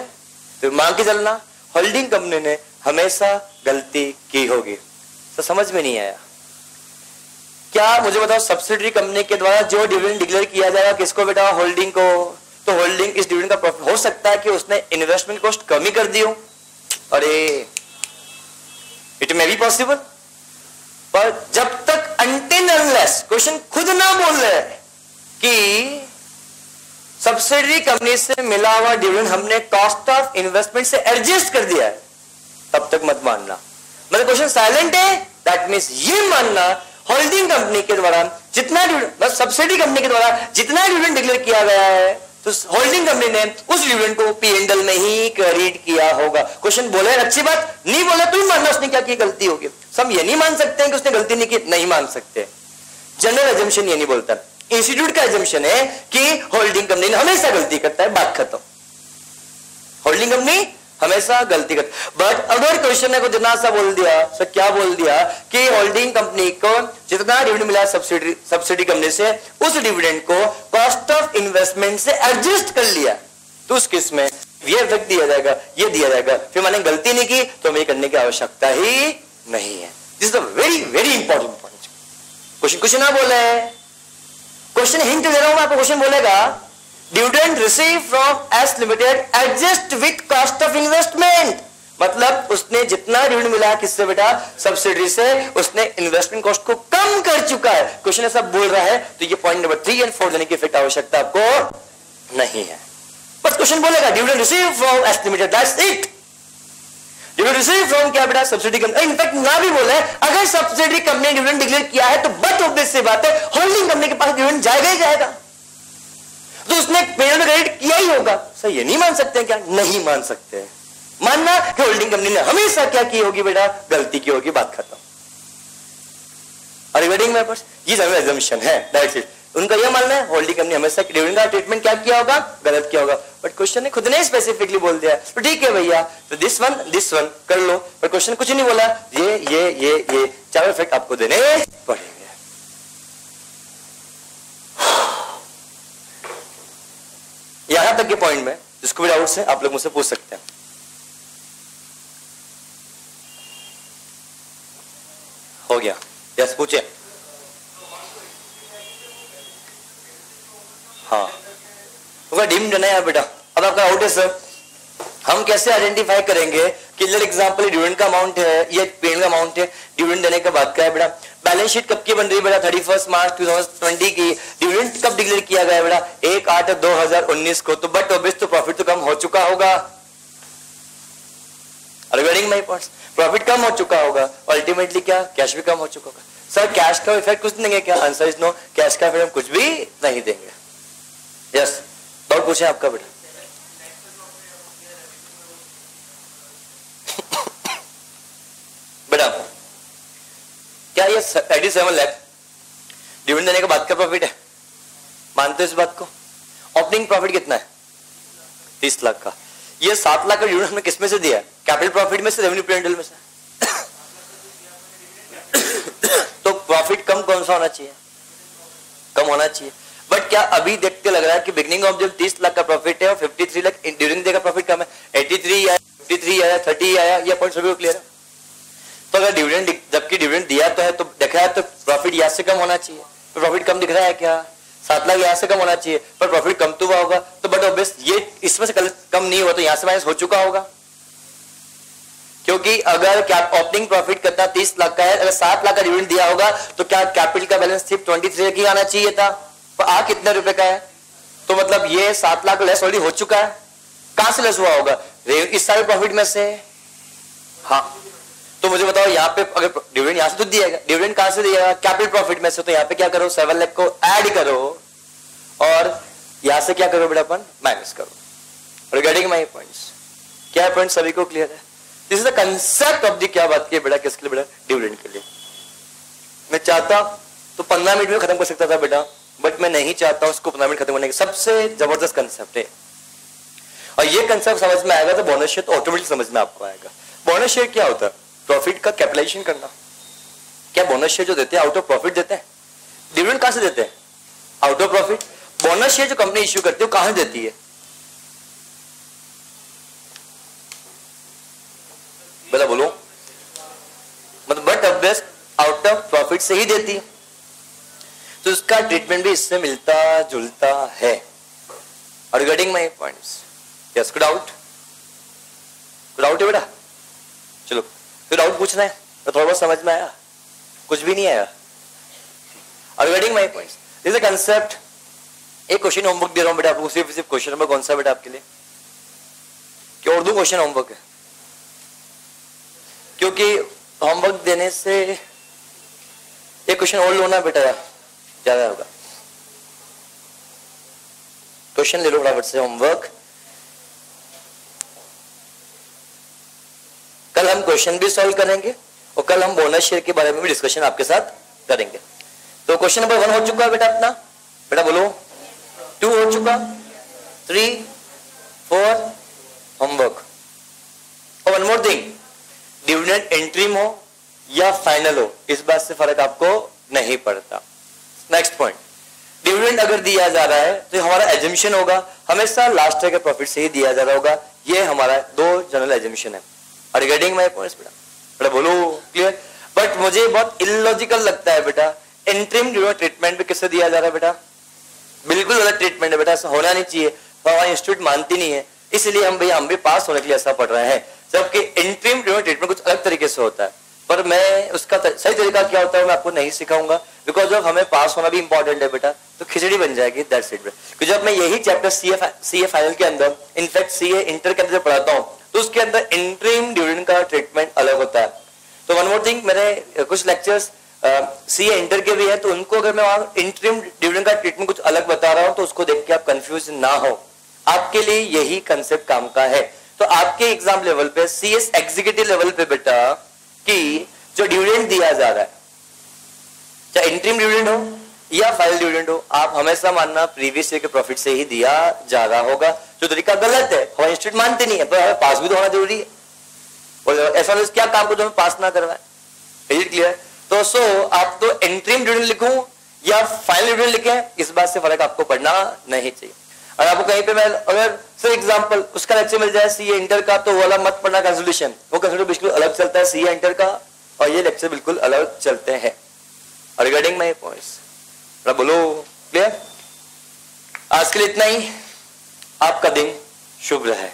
तो मान के चलना होल्डिंग कंपनी ने हमेशा गलती की होगी। तो समझ में नहीं आया क्या? मुझे बताओ, सब्सिडरी कंपनी के द्वारा जो डिविडेंड डिक्लेयर किया जाएगा किसको बेटा? होल्डिंग को। तो होल्डिंग इस डिविडेंड का प्रॉफिट, हो सकता है कि उसने इन्वेस्टमेंट कॉस्ट कम ही कर दी हो, अरे इट मे बी पॉसिबल, पर जब तक अनटिल अनलेस क्वेश्चन खुद ना बोल रहे कि सब्सिडरी कंपनी से मिला हुआ डिविडेंड हमने कॉस्ट ऑफ इन्वेस्टमेंट से एडजस्ट कर दिया है, तब तक मत मानना। मतलब क्वेश्चन साइलेंट है, दैट मीन्स ये मानना होल्डिंग कंपनी के द्वारा जितना डिविडेंड, सब्सिडी कंपनी के द्वारा जितना डिविडेंड डिक्लेयर किया गया है, तो होल्डिंग कंपनी ने उस डिविडेंड को P&L में ही क्रेडिट किया होगा। क्वेश्चन बोले अच्छी बात, नहीं बोले तो ही मानना उसने क्या की, गलती होगी। सब ये नहीं मान सकते हैं कि उसने गलती नहीं की, नहीं मान सकते। जनरल एजम्पशन ये नहीं बोलता, इंस्टीट्यूट का एजम्पशन है कि होल्डिंग कंपनी हमेशा गलती करता है, बात खत्म। होल्डिंग कंपनी हमेशा गलती करती। बट अगर क्वेश्चन ने को जितना सा बोल दिया, सर क्या बोल दिया कि होल्डिंग कंपनी को जितना डिविडेंड मिला सब्सिडी कंपनी से, उस डिविडेंड को कॉस्ट ऑफ इन्वेस्टमेंट से एडजस्ट कर लिया, तो उस केस में ये इफेक्ट दिया जाएगा, ये दिया जाएगा। फिर मैंने गलती नहीं की तो हमें करने की आवश्यकता ही नहीं है। This is a very very important point. Question कुछ ना बोले, क्वेश्चन हिंट दे रहा हूं मैं आपको। क्वेश्चन बोलेगा dividend receive from S limited adjust with cost of investment, मतलब उसने जितना डिविडेंड मिला किससे बेटा, सब्सिडी से, उसने इन्वेस्टमेंट कॉस्ट को कम कर चुका है। क्वेश्चन ऐसा बोल रहा है, तो ये पॉइंट नंबर 3 और 4 देने की इफेक्ट आवश्यकता आपको नहीं है। बस क्वेश्चन बोलेगा dividend receive from S limited, that's it. Dividend receive from क्या बेटा, सब्सिडी कंपनी। इनफैक्ट ना भी बोले, अगर सब्सिडी कंपनी डिविडेंड डिक्लेयर किया है तो बट ऑब्वियस सी बात है होल्डिंग कंपनी के पास डिविडेंड जाएगा ही जाएगा, तो उसने P&L में क्रेडिट किया ही होगा। सर ये नहीं मान सकते क्या, नहीं मान सकते। मानना कि होल्डिंग कंपनी ने हमेशा क्या की होगी बेटा, गलती की होगी, बात खत्म। रिगार्डिंग मेरे पास ये जनरल एजम्पशन है, दैट्स इट। उनका यह मानना है होल्डिंग कंपनी हमेशा डिविडेंड का ट्रीटमेंट क्या किया होगा, गलत किया होगा। बट क्वेश्चन ने खुद ने स्पेसिफिकली बोल दिया, तो ठीक है भैया, तो दिस वन कर लो। पर क्वेश्चन कुछ नहीं बोला, ये चारों इफेक्ट आपको देने पड़ेंगे। यहां तक के पॉइंट में जिसको भी डाउट्स है आप लोग मुझसे पूछ सकते हैं। हो गया, यस पूछे। हाँ तो डीम्ड है ना यार बेटा। अब आपका डाउट है सर हम कैसे आइडेंटिफाई करेंगे कि एग्जांपल डिविडेंड का अमाउंट है, ये पेन का अमाउंट है, डिविडेंड देने का बात क्या है बेटा। बैलेंस शीट कब की बन रही है बेटा, 31 मार्च 2020 की। डिविडेंड कब डिक्लेयर किया गया बेटा, 1/8/2019 को। तो बट ऑब्वियस तो प्रॉफिट तो कम हो चुका होगा। रिगार्डिंग माय पॉइंट्स, प्रॉफिट कम हो चुका होगा, अल्टीमेटली क्या, कैश भी कम हो चुका होगा। सर कैश का इफेक्ट कुछ देंगे क्या, आंसर इज नो, कैश का इफेक्ट हम कुछ भी नहीं देंगे। यस डाउट पूछे आपका बेटा। बेटा क्या ये 37 लाख डिविडेंड देने के बाद का प्रॉफिट है, मानते हो इस बात को। ओपनिंग प्रॉफिट कितना है, 30 लाख का। ये 7 लाख का डिविडेंड हमने किस में से दिया, कैपिटल प्रॉफिट में से, रेवेन्यू P&L में से। तो प्रॉफिट कम कौन सा होना चाहिए, कम होना चाहिए। बट क्या अभी देखते लग रहा है कि बिगनिंग ऑफ जब 30 लाख का प्रॉफिट है और 53 लाख ड्यूरिंग डे का प्रॉफिट कम है, 83 आया, 53 आया, 30 आया, ये पॉइंट सभी को क्लियर है। तो अगर डिविडेंड जबकि डिविडेंड दिया तो है, तो देखा है तो प्रॉफिट यहाँ से कम होना चाहिए। तो प्रॉफिट कम दिख रहा है क्या, 7 लाख यहाँ से कम होना चाहिए, पर प्रॉफिट कम तो हुआ होगा। तो बट ऑब्वियस ये इसमें से कम नहीं हुआ, तो यहाँ से माइनस हो चुका होगा। क्योंकि अगर क्या ओपनिंग प्रॉफिट कितना 30 लाख का है, अगर 7 लाख का डिविडेंड दिया होगा तो क्या कैपिटल का बैलेंस सिर्फ 23 लाख ही आना चाहिए था, तो आ कितने रुपए का है। तो मतलब ये 7 लाख लेस ऑलरेडी हो चुका है। कहां से लेस हुआ होगा, इस सारे प्रॉफिट में से। हाँ तो मुझे बताओ यहाँ पे अगर डिविडेंड यहाँ से तो दिएगा, डिविडेंड कहां से दिएगा, कैपिटल प्रॉफिट में से। तो यहाँ पे क्या करो, 7 लाख को ऐड करो और यहां से क्या करो बेटा, अपन माइनस करो। रिगार्डिंग माय पॉइंट्स, क्या पॉइंट सभी को क्लियर है। This is the concept of the, क्या बात की बेटा, किसके लिए बेटा, डिविडेंड के लिए। मैं चाहता तो 15 मिनट में खत्म कर सकता था बेटा, बट मैं नहीं चाहता उसको 15 मिनट खत्म करने का। सबसे जबरदस्त कंसेप्ट है, और ये कंसेप्ट समझ में आएगा तो बोनस शेयर तो ऑटोमेटिक समझ में आपको आएगा। बोनस शेयर क्या होता है, प्रॉफिट का कैपिटलाइजेशन करना। क्या बोनस शेयर जो देते हैं आउट ऑफ प्रॉफिट देते हैं, डिविडेंड कहां से देते हैं, out of profit. Bonus share जो कंपनी इश्यू करती है वो कहां देती है, बेटा बोलो, मतलब but obvious out of profit से ही देती है। तो उसका ट्रीटमेंट भी इससे मिलता जुलता है। और रिगार्डिंग माय पॉइंट्स, यस कोई डाउट, है बेटा, चलो कोई डाउट पूछना है तो थोड़ा बहुत समझ में आया, कुछ भी नहीं आया। और regarding my points, this is a concept एक क्वेश्चन होमवर्क दे रहा हूं बेटा आपको, सिर्फ क्वेश्चन नंबर कौन सा बेटा आपके लिए, कि और 2 क्वेश्चन होमवर्क है, क्योंकि होमवर्क देने से एक क्वेश्चन और लो ना बेटा ज्यादा होगा। क्वेश्चन ले लो फटाफट से होमवर्क। कल हम क्वेश्चन भी सॉल्व करेंगे और कल हम बोनस शेयर के बारे में भी डिस्कशन आपके साथ करेंगे। तो क्वेश्चन नंबर 1 हो चुका है बेटा अपना, बेटा बोलो 2 हो चुका, 3 4 होमवर्क। और one more thing, dividend interim हो या फाइनल हो इस बात से फर्क आपको नहीं पड़ता। नेक्स्ट पॉइंट, डिविडेंड अगर दिया जा रहा है तो हमारा एजम्पशन होगा हमेशा लास्ट ईयर के प्रॉफिट से ही दिया जा रहा होगा, ये हमारा 2 जनरल एजम्पशन है। रिगार्डिंग माय पॉइंट्स बेटा बोलो क्लियर। बट मुझे बहुत इलॉजिकल लगता है बेटा इंटरिम डिविडेंड ट्रीटमेंट भी किससे दिया जा रहा है बेटा, बिल्कुल अलग ट्रीटमेंट है बेटा, ऐसा होना नहीं चाहिए, हमारी इंस्टीट्यूट मानती नहीं है, इसलिए हम भी पास होने के लिए ऐसा पढ़ रहे हैं, जबकि इंटरिम डिविडेंड ट्रीटमेंट कुछ अलग तरीके से होता है। पर मैं उसका सही तरीका क्या होता है मैं आपको नहीं सिखाऊंगा, बिकॉज जब हमें पास होना भी इंपॉर्टेंट है बेटा, तो खिचड़ी बन जाएगी दैट्स इट। क्योंकि जब मैं यही चैप्टर सीए फाइनल के अंदर, इनफैक्ट सीए इंटर के अंदर पढ़ाता हूँ, तो उसके अंदर इंटरिम डिविडेंड का ट्रीटमेंट अलग होता है। तो वन मोर थिंग, मेरे कुछ लेक्चर्स सीए इंटर के भी है, तो उनको अगर मैं वहां इंटरिम डिविडेंड का ट्रीटमेंट कुछ अलग बता रहा हूं तो उसको देख के आप कंफ्यूज ना हो, आपके लिए यही कंसेप्ट काम का है। तो आपके एग्जाम लेवल पे, सीएस एग्जीक्यूटिव लेवल पे बेटा, कि जो डिविडेंड दिया जा रहा है, चाहे इंटरिम डिविडेंड हो या फाइनल डिविडेंड हो, आप हमेशा मानना प्रीवियस ईयर के प्रॉफिट से ही दिया जा रहा होगा। जो तरीका गलत है हमारे इंस्टीट्यूट मानते नहीं है, पर हमें पास भी तो होना जरूरी है, और ऐसा क्या काम को जो हमें पास ना करवाए, इज इट क्लियर। तो आप तो इंटरिम डिविडेंड लिखूं या फाइनल डिविडेंड लिखें, इस बात से फर्क आपको पड़ना नहीं चाहिए। और आपको कहीं पे मैं अगर सर एग्जांपल उसका लेक्चर मिल जाए सीए इंटर का, तो वो वाला मत पढ़ना कंसोल्यूशन, वो कंसोल्यूशन बिल्कुल अलग चलता है सीए इंटर का, और ये लेक्चर बिल्कुल अलग चलते हैं। रिगार्डिंग माय पॉइंट्स बोलो क्लियर। आज के लिए इतना ही, आपका दिन शुभ रहे।